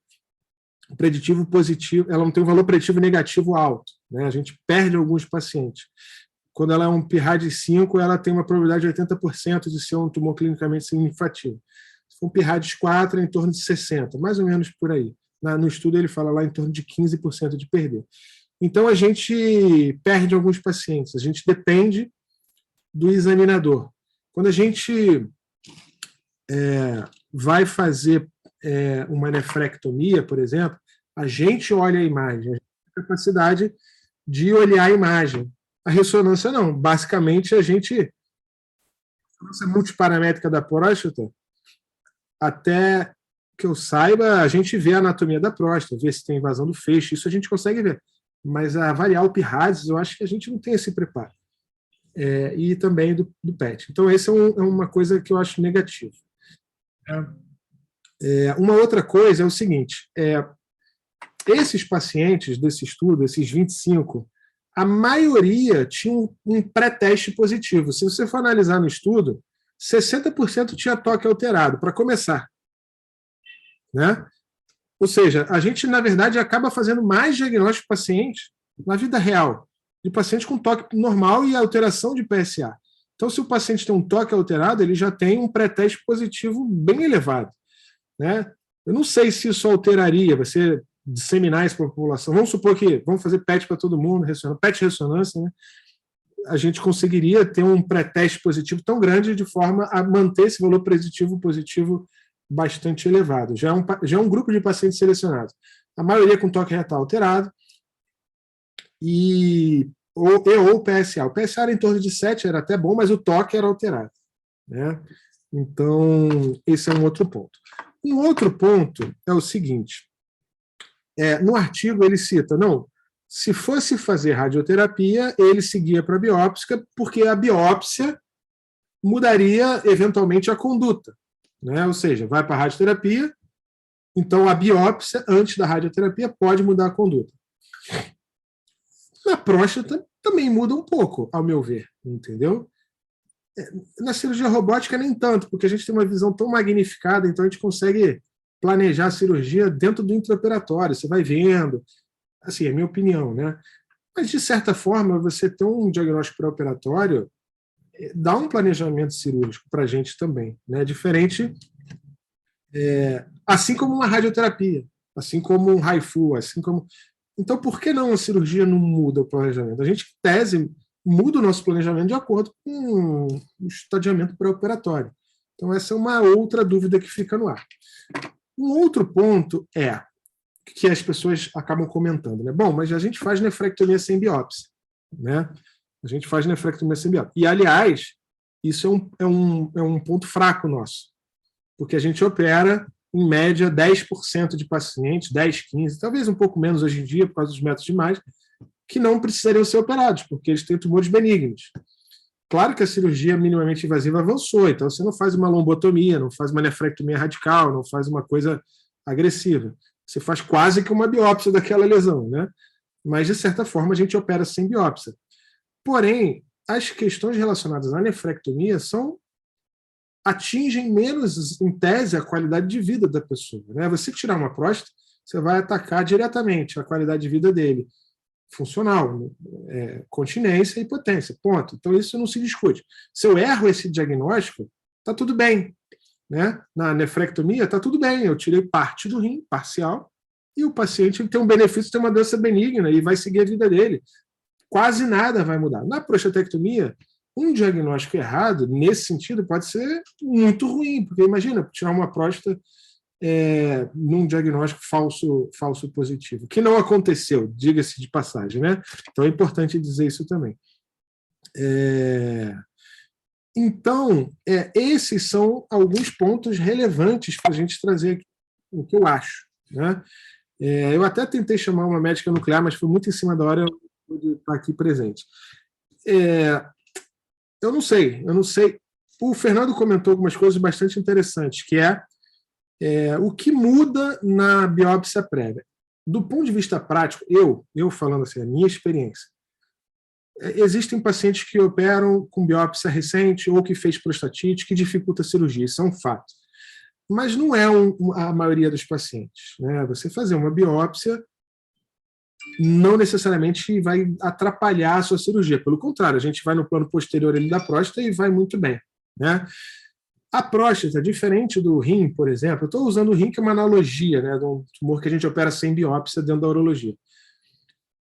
preditivo positivo, ela não tem um valor preditivo negativo alto, né? A gente perde alguns pacientes. Quando ela é um PIRAD 5, ela tem uma probabilidade de 80% de ser um tumor clinicamente significativo. Se for um PIRAD 4, é em torno de 60%, mais ou menos por aí. No estudo ele fala lá em torno de 15% de perder. Então, a gente perde alguns pacientes, a gente depende do examinador. Quando a gente vai fazer uma nefrectomia, por exemplo, a gente olha a imagem, a gente tem a capacidade de olhar a imagem. A ressonância não. Basicamente, a ressonância multiparamétrica da próstata, até que eu saiba, a gente vê a anatomia da próstata, vê se tem invasão do feixe, isso a gente consegue ver. Mas avaliar o PIRADS, eu acho que a gente não tem esse preparo. E também do PET. Então, essa é uma coisa que eu acho negativa. Uma outra coisa é o seguinte, esses pacientes desse estudo, esses 25, a maioria tinha um pré-teste positivo. Se você for analisar no estudo, 60% tinha toque alterado, para começar. Né? Ou seja, a gente, na verdade, acaba fazendo mais diagnóstico de pacientes na vida real, de pacientes com toque normal e alteração de PSA. Então, se o paciente tem um toque alterado, ele já tem um pré-teste positivo bem elevado. Né? Eu não sei se isso alteraria, vai ser disseminar isso para a população. Vamos supor que vamos fazer PET para todo mundo, PET ressonância, né? A gente conseguiria ter um pré-teste positivo tão grande de forma a manter esse valor preditivo positivo bastante elevado. Já é um grupo de pacientes selecionados. A maioria com toque retal alterado ou PSA. O PSA era em torno de 7, era até bom, mas o toque era alterado. Né? Então, esse é um outro ponto. Um outro ponto é o seguinte, no artigo ele cita, se fosse fazer radioterapia, ele seguia para a biópsia, porque a biópsia mudaria eventualmente a conduta. Né? Ou seja, vai para a radioterapia, então a biópsia antes da radioterapia pode mudar a conduta. Na próstata também muda um pouco, ao meu ver, entendeu? Na cirurgia robótica nem tanto, porque a gente tem uma visão tão magnificada, então a gente consegue planejar a cirurgia dentro do intraoperatório, você vai vendo, assim, é a minha opinião, né? Mas, de certa forma, você ter um diagnóstico pré-operatório dá um planejamento cirúrgico para a gente também, né? Diferente, assim como uma radioterapia, assim como um HIFU, assim como... Então, por que não a cirurgia não muda o planejamento? A gente, em tese, muda o nosso planejamento de acordo com o estadiamento pré-operatório. Então, essa é uma outra dúvida que fica no ar. Um outro ponto que as pessoas acabam comentando, né? Bom, mas a gente faz nefrectomia sem biópsia, né? A gente faz nefrectomia sem biópsia. E, aliás, isso é um ponto fraco nosso, porque a gente opera, em média, 10% de pacientes, 10, 15, talvez um pouco menos hoje em dia, por causa dos métodos de imagem, que não precisariam ser operados, porque eles têm tumores benignos. Claro que a cirurgia minimamente invasiva avançou, então você não faz uma lombotomia, não faz uma nefrectomia radical, não faz uma coisa agressiva. Você faz quase que uma biópsia daquela lesão, né? Mas, de certa forma, a gente opera sem biópsia. Porém, as questões relacionadas à nefrectomia atingem menos, em tese, a qualidade de vida da pessoa. Né? Você tirar uma próstata, você vai atacar diretamente a qualidade de vida dele. Funcional, continência e potência, ponto. Então, isso não se discute. Se eu erro esse diagnóstico, está tudo bem. Né? Na nefrectomia, está tudo bem, eu tirei parte do rim, parcial, e o paciente tem um benefício de ter uma doença benigna e vai seguir a vida dele. Quase nada vai mudar. Na prostatectomia, um diagnóstico errado, nesse sentido, pode ser muito ruim, porque imagina, tirar uma próstata num diagnóstico falso positivo, que não aconteceu, diga-se de passagem, né? Então é importante dizer isso também. Então, esses são alguns pontos relevantes para a gente trazer aqui, o que eu acho. Né? Eu até tentei chamar uma médica nuclear, mas foi muito em cima da hora eu estar aqui presente. Eu não sei o Fernando comentou algumas coisas bastante interessantes, que o que muda na biópsia prévia. Do ponto de vista prático, eu falando assim, a minha experiência, existem pacientes que operam com biópsia recente ou que fez prostatite, que dificulta a cirurgia, isso é um fato. Mas não é a maioria dos pacientes, né? Você fazer uma biópsia não necessariamente vai atrapalhar a sua cirurgia. Pelo contrário, a gente vai no plano posterior ali da próstata e vai muito bem, né? A próstata, diferente do rim, por exemplo, eu estou usando o rim que é uma analogia, né, de um tumor que a gente opera sem biópsia dentro da urologia.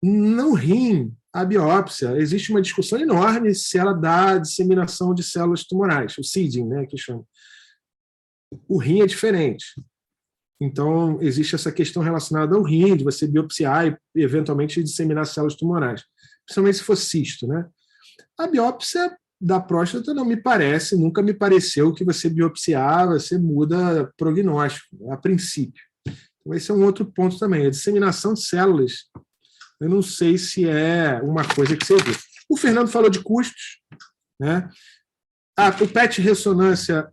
No rim, a biópsia, existe uma discussão enorme se ela dá disseminação de células tumorais, o seeding, né, que chama. O rim é diferente. Então, existe essa questão relacionada ao rim, de você biopsiar e, eventualmente, disseminar células tumorais, principalmente se for cisto, né? A biópsia da próstata não me parece, nunca me pareceu que você biopsiar, você muda prognóstico, a princípio. Então, esse é um outro ponto também. A disseminação de células, eu não sei se é uma coisa que você vê. O Fernando falou de custos, né? O PET ressonância,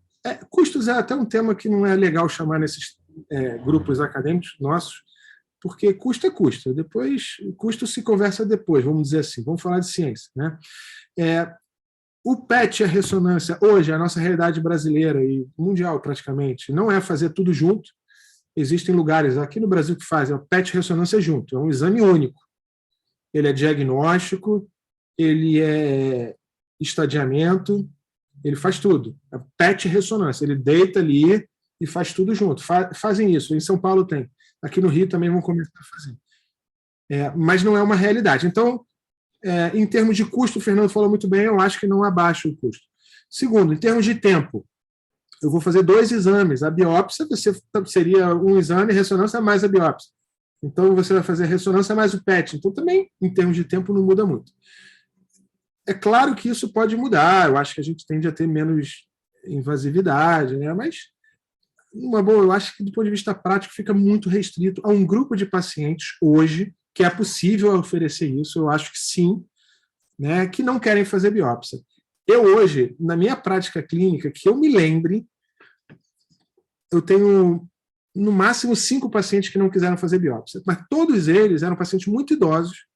custos é até um tema que não é legal chamar nesses grupos acadêmicos nossos, porque custo é custo. Depois, custo se conversa depois, vamos dizer assim. Vamos falar de ciência, né? O PET e a ressonância, hoje, a nossa realidade brasileira e mundial, praticamente, não é fazer tudo junto. Existem lugares aqui no Brasil que fazem o PET e ressonância junto. É um exame único. Ele é diagnóstico, ele é estadiamento, ele faz tudo. É PET e ressonância. Ele deita ali e faz tudo junto. Fazem isso. Em São Paulo tem. Aqui no Rio também vão começar a fazer. Mas não é uma realidade. Então, em termos de custo, o Fernando falou muito bem, eu acho que não abaixa o custo. Segundo, em termos de tempo, eu vou fazer 2 exames. A biópsia seria um exame, ressonância mais a biópsia. Então, você vai fazer a ressonância mais o PET. Então, também, em termos de tempo, não muda muito. É claro que isso pode mudar, eu acho que a gente tende a ter menos invasividade, né? Mas, numa boa, eu acho que, do ponto de vista prático, fica muito restrito a um grupo de pacientes hoje, que é possível oferecer isso, eu acho que sim, né, que não querem fazer biópsia. Eu hoje, na minha prática clínica, que eu me lembre, eu tenho, no máximo, 5 pacientes que não quiseram fazer biópsia, mas todos eles eram pacientes muito idosos,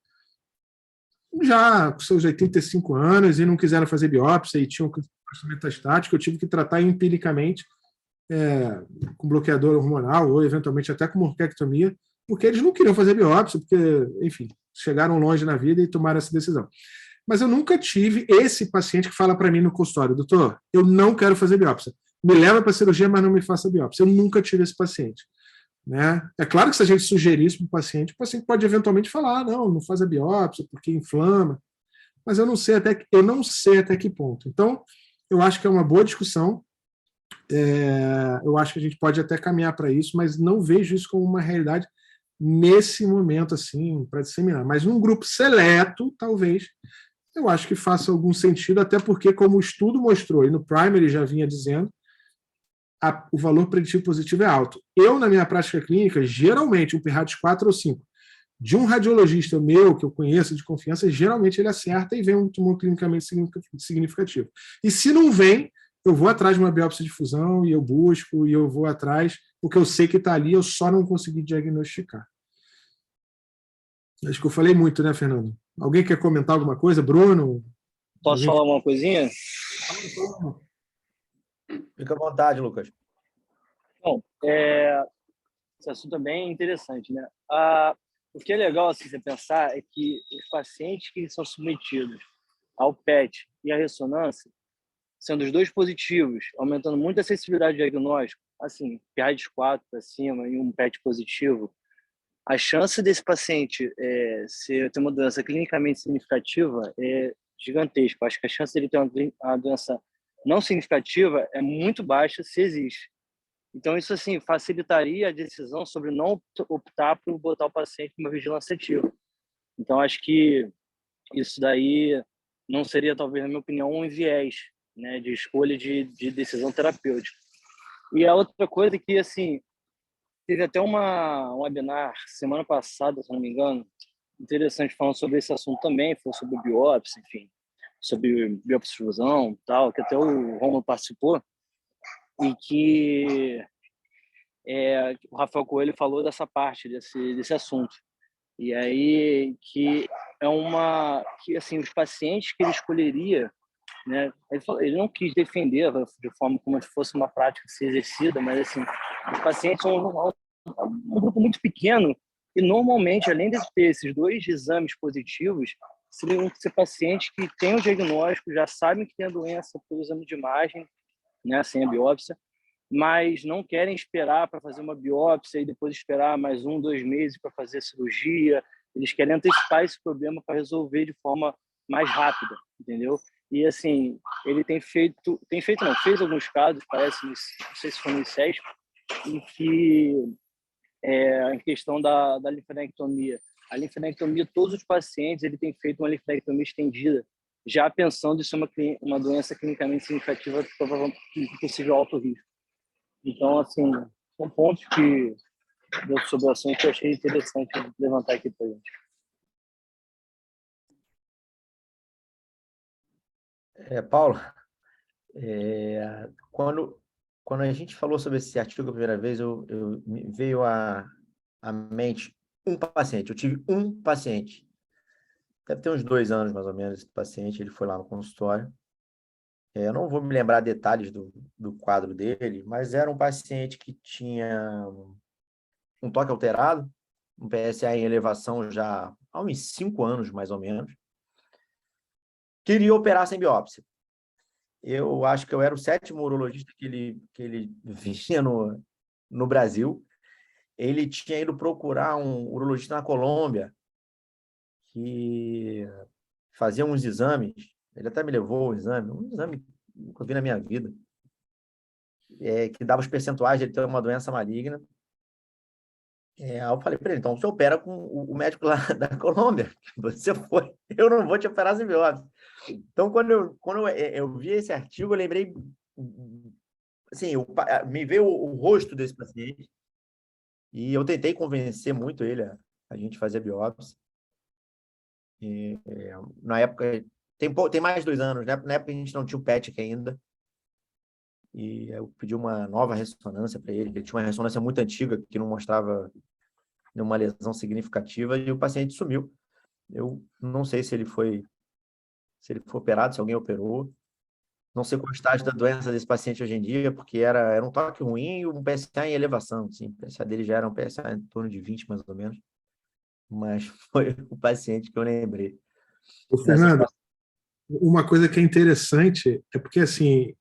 já com seus 85 anos, e não quiseram fazer biópsia, e tinham metastático, eu tive que tratar empiricamente, com bloqueador hormonal, ou eventualmente até com morquectomia, porque eles não queriam fazer biópsia, porque, enfim, chegaram longe na vida e tomaram essa decisão. Mas eu nunca tive esse paciente que fala para mim no consultório, doutor, eu não quero fazer biópsia. Me leva para a cirurgia, mas não me faça biópsia. Eu nunca tive esse paciente. Né? É claro que se a gente sugerir isso para o paciente pode eventualmente falar, não faz a biópsia porque inflama, mas eu não sei até que ponto. Então, eu acho que é uma boa discussão, eu acho que a gente pode até caminhar para isso, mas não vejo isso como uma realidade nesse momento, assim, para disseminar. Mas num grupo seleto, talvez, eu acho que faça algum sentido, até porque, como o estudo mostrou, e no Primary já vinha dizendo, o valor preditivo positivo é alto. Eu, na minha prática clínica, geralmente, um PRAT 4 ou 5, de um radiologista meu, que eu conheço de confiança, geralmente ele acerta e vem um tumor clinicamente significativo. E se não vem, eu vou atrás de uma biópsia de fusão e eu busco, e eu vou atrás, porque eu sei que está ali, eu só não consegui diagnosticar. Acho que eu falei muito, né, Fernando? Alguém quer comentar alguma coisa? Bruno? Posso falar uma coisinha? Fica à vontade, Lucas. Bom, esse assunto é bem interessante, né? O que é legal assim, você pensar é que os pacientes que são submetidos ao PET e à ressonância, sendo os 2 positivos, aumentando muito a sensibilidade de diagnóstico, assim, PRAT 4 para cima e um PET positivo, a chance desse paciente ter uma doença clinicamente significativa é gigantesca. Acho que a chance dele ter uma doença não significativa é muito baixa, se existe. Então, isso assim facilitaria a decisão sobre não optar por botar o paciente numa vigilância ativa. Então, acho que isso daí não seria, talvez, na minha opinião, um viés, né, de escolha de decisão terapêutica. E a outra coisa que, assim, teve até um webinar semana passada, se não me engano, interessante, falando sobre esse assunto também, falou sobre biópsia, enfim. sobre biopsifusão, tal, que até o Romulo participou, e que o Rafael Coelho falou dessa parte, desse assunto. E aí que que assim, os pacientes que ele escolheria, né, ele não quis defender de forma como se fosse uma prática que se exercida, mas assim, os pacientes são um grupo muito pequeno e normalmente, além de ter esses 2 exames positivos, seriam ser pacientes que têm o diagnóstico, já sabem que tem a doença pelo exame de imagem, né, sem a biópsia, mas não querem esperar para fazer uma biópsia e depois esperar mais 1, 2 meses para fazer a cirurgia. Eles querem antecipar esse problema para resolver de forma mais rápida, entendeu? E assim, ele fez alguns casos, parece, não sei se foi no ICESP, em que em questão da linfadenectomia. A linfadenectomia, todos os pacientes, ele tem feito uma linfadenectomia estendida, já pensando em ser uma doença clinicamente significativa de possível alto risco. Então, assim, são pontos sobre o assunto que eu achei interessante levantar aqui para a gente. Paulo, quando a gente falou sobre esse artigo a primeira vez, me veio à mente um paciente. Eu tive um paciente, deve ter uns 2 anos mais ou menos, esse paciente, ele foi lá no consultório. Eu não vou me lembrar detalhes do quadro dele, mas era um paciente que tinha um toque alterado, um PSA em elevação já há uns 5 anos, mais ou menos. Queria operar sem biópsia. Eu acho que eu era o 7º urologista que ele vinha no Brasil. Ele tinha ido procurar um urologista na Colômbia que fazia uns exames. Ele até me levou um exame que nunca vi na minha vida, que dava os percentuais de ele ter uma doença maligna. Aí eu falei para ele, então você opera com o médico lá da Colômbia. Você foi, eu não vou te operar sem biópsia. Então, quando eu vi esse artigo, eu lembrei, assim, me veio o rosto desse paciente e eu tentei convencer muito ele a gente fazer biópsia. Na época, tem mais de 2 anos, né? Na época a gente não tinha o PET aqui ainda. E eu pedi uma nova ressonância para ele. Ele tinha uma ressonância muito antiga que não mostrava nenhuma lesão significativa e o paciente sumiu. Eu não sei se ele foi operado, se alguém operou. Não sei qual é o estágio da doença desse paciente hoje em dia, porque era um toque ruim e um PSA em elevação. Assim. O PSA dele já era um PSA em torno de 20, mais ou menos. Mas foi o paciente que eu lembrei. Fernando, uma coisa que é interessante é porque, assim,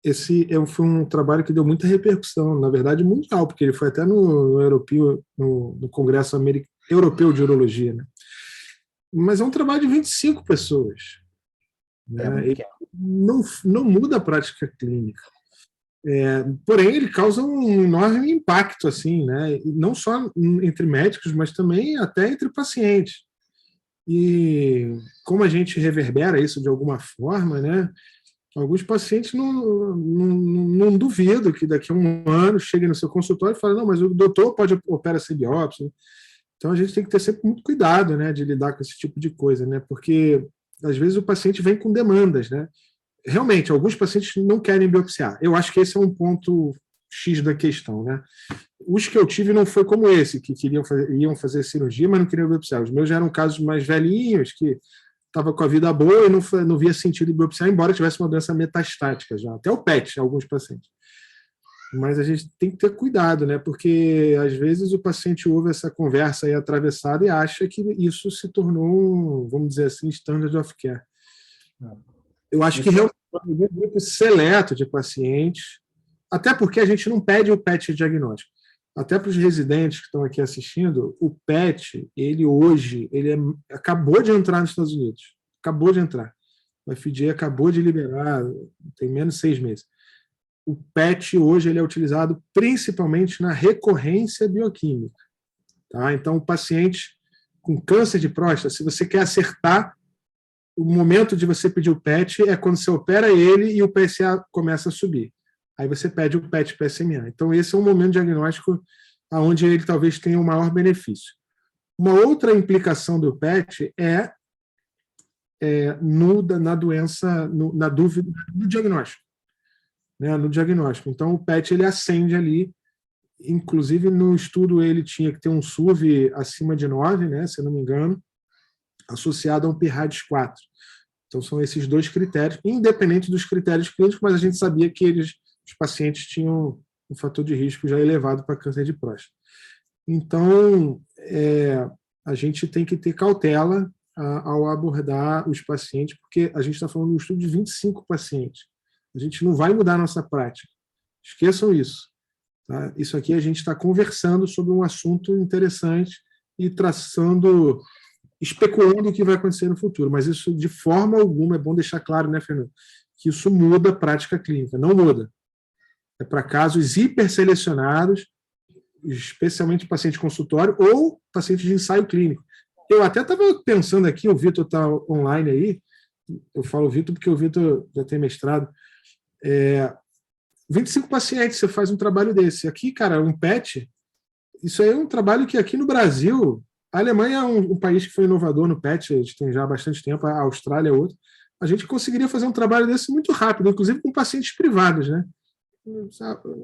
esse foi um trabalho que deu muita repercussão, na verdade, mundial, porque ele foi até no Congresso Europeu de Urologia, né? Mas é um trabalho de 25 pessoas. Né? Ele não muda a prática clínica. Porém, ele causa um enorme impacto, assim, né? Não só entre médicos, mas também até entre pacientes. E como a gente reverbera isso de alguma forma, né? Alguns pacientes não duvidam que daqui a um ano cheguem no seu consultório e falem, não, mas o doutor pode operar sem biópsia. Então a gente tem que ter sempre muito cuidado, né, de lidar com esse tipo de coisa, né? Porque às vezes o paciente vem com demandas, né? Realmente, alguns pacientes não querem biopsiar. Eu acho que esse é um ponto X da questão, né? Os que eu tive não foi como esse, que iam fazer cirurgia, mas não queriam biopsiar. Os meus já eram casos mais velhinhos, que estava com a vida boa e não via sentido em biopsiar, embora tivesse uma doença metastática já, até o PET, alguns pacientes. Mas a gente tem que ter cuidado, né? Porque às vezes o paciente ouve essa conversa aí atravessada e acha que isso se tornou, vamos dizer assim, standard of care. Eu acho que realmente é um grupo seleto de pacientes, até porque a gente não pede o PET diagnóstico. Até para os residentes que estão aqui assistindo, o PET, ele acabou de entrar nos Estados Unidos. Acabou de entrar. O FDA acabou de liberar, tem menos de 6 meses. O PET hoje ele é utilizado principalmente na recorrência bioquímica. Tá? Então, o paciente com câncer de próstata, se você quer acertar, o momento de você pedir o PET é quando você opera ele e o PSA começa a subir. Aí você pede o PET PSMA. Então, esse é um momento diagnóstico onde ele talvez tenha o maior benefício. Uma outra implicação do PET é na doença, na dúvida, no diagnóstico. Né, no diagnóstico. Então, o PET ele acende ali. Inclusive, no estudo, ele tinha que ter um SUV acima de 9, né, se eu não me engano, associado a um PIRADS 4. Então, são esses dois critérios, independente dos critérios clínicos, mas a gente sabia que os pacientes tinham um fator de risco já elevado para câncer de próstata. Então, a gente tem que ter cautela ao abordar os pacientes, porque a gente está falando de um estudo de 25 pacientes. A gente não vai mudar a nossa prática. Esqueçam isso. Tá? Isso aqui a gente está conversando sobre um assunto interessante e especulando o que vai acontecer no futuro. Mas isso, de forma alguma, é bom deixar claro, né, Fernando, que isso muda a prática clínica. Não muda. É para casos hiperselecionados, especialmente paciente consultório ou paciente de ensaio clínico. Eu até estava pensando aqui, o Vitor está online aí, eu falo Vitor porque o Vitor já tem mestrado, 25 pacientes, você faz um trabalho desse. Aqui, cara, um PET, isso aí é um trabalho que aqui no Brasil, a Alemanha é um país que foi inovador no PET, a gente tem já há bastante tempo, a Austrália é outro, a gente conseguiria fazer um trabalho desse muito rápido, inclusive com pacientes privados, né?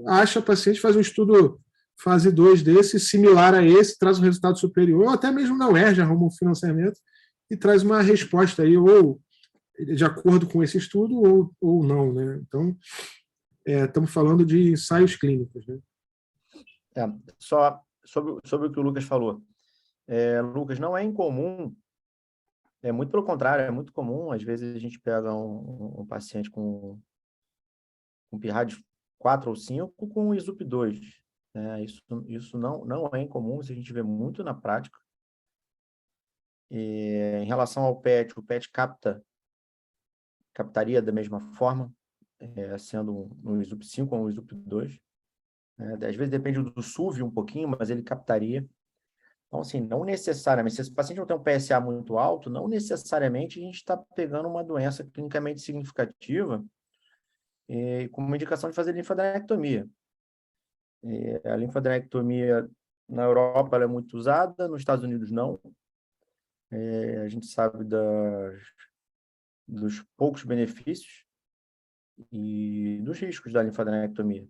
Acha paciente, faz um estudo fase 2 desse, similar a esse, traz um resultado superior, ou até mesmo na UERJ arruma um financiamento e traz uma resposta aí, ou de acordo com esse estudo, ou não, né? Então, estamos falando de ensaios clínicos, né? Só sobre o que o Lucas falou. Lucas, não é incomum, muito pelo contrário, é muito comum, às vezes a gente pega um paciente com PIRADS 4 ou 5 com ISUP 2. Né? Isso não é incomum, isso a gente vê muito na prática. Em relação ao PET, o PET captaria da mesma forma, sendo um ISUP 5 ou um ISUP 2. Às vezes depende do SUV um pouquinho, mas ele captaria. Então, assim, não necessariamente, se esse paciente não tem um PSA muito alto, não necessariamente a gente está pegando uma doença clinicamente significativa com uma indicação de fazer linfadenectomia. A linfadenectomia na Europa ela é muito usada, nos Estados Unidos não. A gente sabe dos poucos benefícios e dos riscos da linfadenectomia.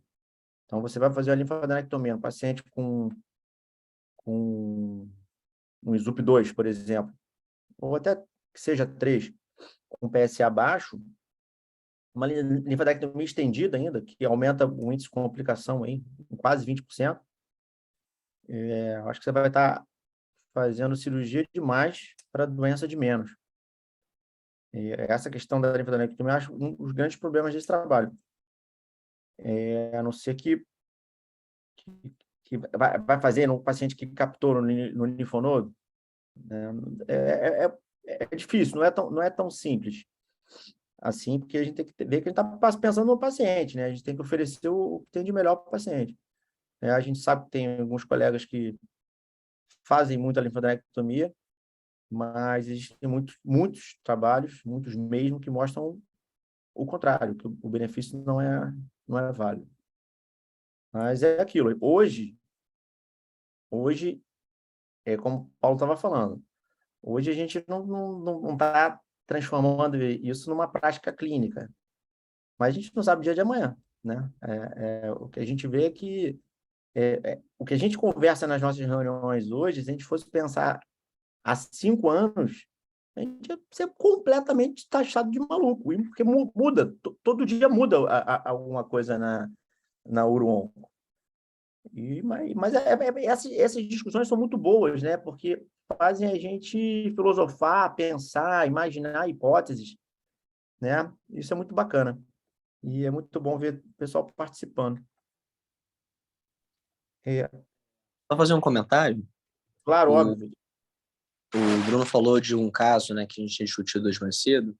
Então, você vai fazer a linfadenectomia no paciente com um ISUP 2, por exemplo, ou até que seja 3, com PSA baixo, uma linfadenectomia estendida ainda, que aumenta o índice de complicação em quase 20%, acho que você vai estar fazendo cirurgia demais para doença de menos. E essa questão da linfadenectomia, eu acho um dos grandes problemas desse trabalho. A não ser que vai fazer no paciente que captou no linfonodo, né? É difícil, não é tão simples assim, porque a gente tem que ver que a gente está pensando no paciente, né? A gente tem que oferecer o que tem de melhor para o paciente. A gente sabe que tem alguns colegas que fazem muita linfadenectomia, mas existem muitos trabalhos, muitos mesmo, que mostram o contrário, que o benefício não é válido. Mas é aquilo. Hoje, como o Paulo estava falando, hoje a gente não está transformando isso numa prática clínica, mas a gente não sabe o dia de amanhã, né? O que a gente vê é que o que a gente conversa nas nossas reuniões hoje, se a gente fosse pensar há 5 anos, a gente ia ser completamente taxado de maluco, porque muda, todo dia muda alguma coisa na Uro-Onco. Mas essas discussões são muito boas, né? Porque fazem a gente filosofar, pensar, imaginar hipóteses, né? Isso é muito bacana. E é muito bom ver o pessoal participando. Só fazer um comentário. Claro, óbvio. O Bruno falou de um caso, né, que a gente tinha discutido hoje mais cedo.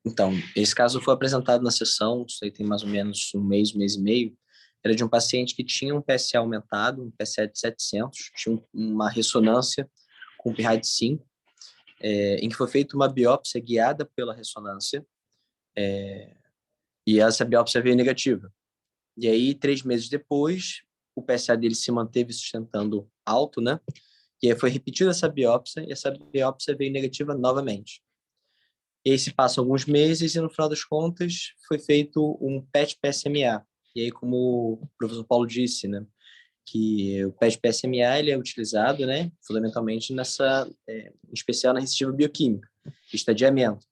Então, esse caso foi apresentado na sessão, isso aí tem mais ou menos um mês e meio. Era de um paciente que tinha um PSA aumentado, um PSA de 700, tinha uma ressonância com PIRADS 5, em que foi feita uma biópsia guiada pela ressonância, e essa biópsia veio negativa. E aí, 3 meses depois, o PSA dele se manteve sustentando alto, né? E aí foi repetida essa biópsia, e essa biópsia veio negativa novamente. E aí se passam alguns meses, e no final das contas foi feito um PET-PSMA. E aí, como o professor Paulo disse, né, que o PET-PSMA ele é utilizado, né, fundamentalmente em especial na resistiva bioquímica, estadiamento,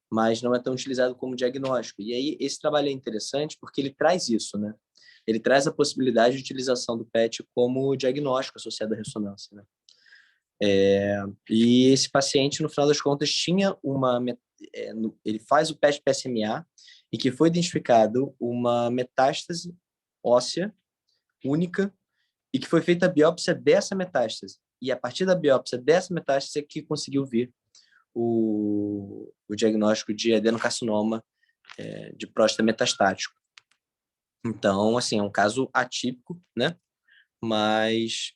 mas não é tão utilizado como diagnóstico. E aí esse trabalho é interessante porque ele traz isso, né? Ele traz a possibilidade de utilização do PET como diagnóstico associado à ressonância, né? E esse paciente, no final das contas, tinha ele faz o PET-PSMA e que foi identificado uma metástase óssea única e que foi feita a biópsia dessa metástase. E a partir da biópsia dessa metástase é que conseguiu vir o diagnóstico de adenocarcinoma de próstata metastático. Então, assim, é um caso atípico, né? Mas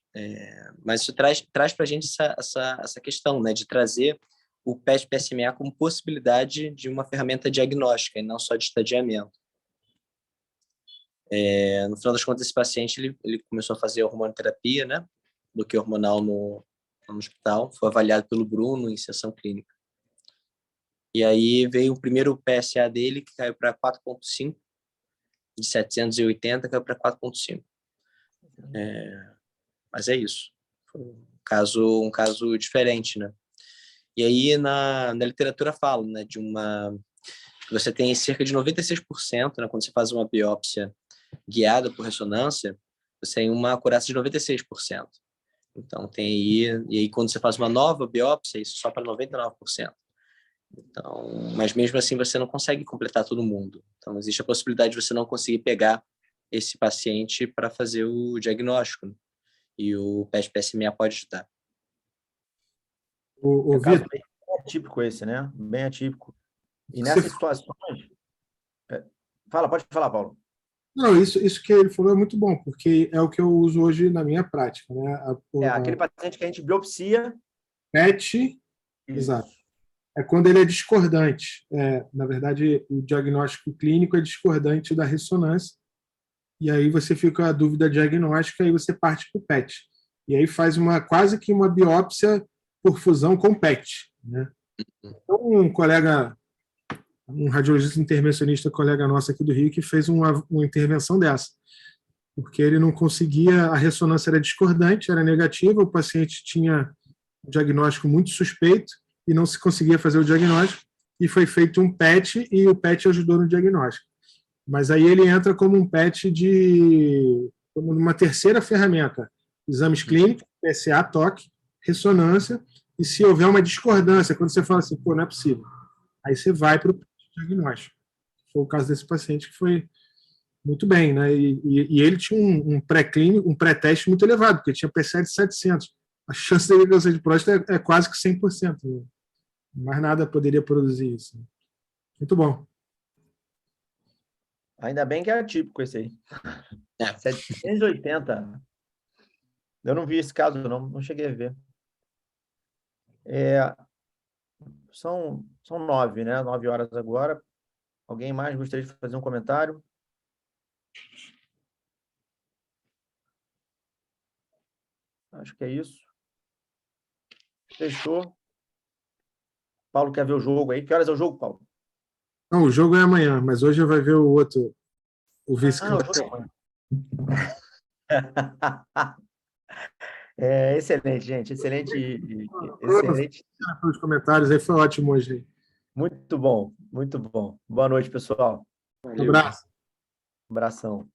isso traz para a gente essa questão, né? De trazer o PET-PSMA como possibilidade de uma ferramenta diagnóstica e não só de estadiamento. No final das contas, esse paciente ele começou a fazer hormonoterapia, né? Bloqueio hormonal no hospital, foi avaliado pelo Bruno em sessão clínica. E aí veio o primeiro PSA dele, que caiu para 4,5, de 780 caiu para 4,5. Mas é isso. Foi um caso diferente, né? E aí na literatura fala, né, você tem cerca de 96%, né, quando você faz uma biópsia guiada por ressonância, você tem uma acurácia de 96%. Então tem aí, e aí quando você faz uma nova biópsia, isso só para 99%. Então, mas mesmo assim você não consegue completar todo mundo. Então existe a possibilidade de você não conseguir pegar esse paciente para fazer o diagnóstico, né? E o PET-PSMA pode ajudar. O um caso Vitor, bem atípico esse, né? Bem atípico. E nessas situações... Pode falar, Paulo. não, isso que ele falou é muito bom, porque é o que eu uso hoje na minha prática, né? Aquele paciente que a gente biopsia... PET, exato. É quando ele é discordante. Na verdade, o diagnóstico clínico é discordante da ressonância, e aí você fica com a dúvida diagnóstica e você parte para o PET. E aí faz quase que uma biópsia por fusão com PET, né? Então, um radiologista intervencionista, colega nosso aqui do Rio, que fez uma intervenção dessa, porque ele não conseguia, a ressonância era discordante, era negativa, o paciente tinha um diagnóstico muito suspeito e não se conseguia fazer o diagnóstico, e foi feito um PET e o PET ajudou no diagnóstico. Mas aí ele entra como um PET como uma terceira ferramenta, exames clínicos, PSA, toque, ressonância, e se houver uma discordância, quando você fala assim, pô, não é possível, aí você vai para o diagnóstico. Foi o caso desse paciente que foi muito bem, né? E ele tinha um pré-clínico, um pré-teste muito elevado, porque tinha PSA de 700. A chance dele câncer de próstata é quase que 100%. Né? Mais nada poderia produzir isso. Muito bom. Ainda bem que é atípico esse aí. 780. Eu não vi esse caso, não cheguei a ver. São 9, né? 9 horas agora. Alguém mais gostaria de fazer um comentário? Acho que é isso. Fechou. Paulo quer ver o jogo aí. Que horas é o jogo, Paulo? Não, o jogo é amanhã, mas hoje vai ver o outro, o vice-campeão. Excelente, gente. Excelente. Os comentários aí foi ótimo hoje. Muito bom, muito bom. Boa noite, pessoal. Um abraço. Abração.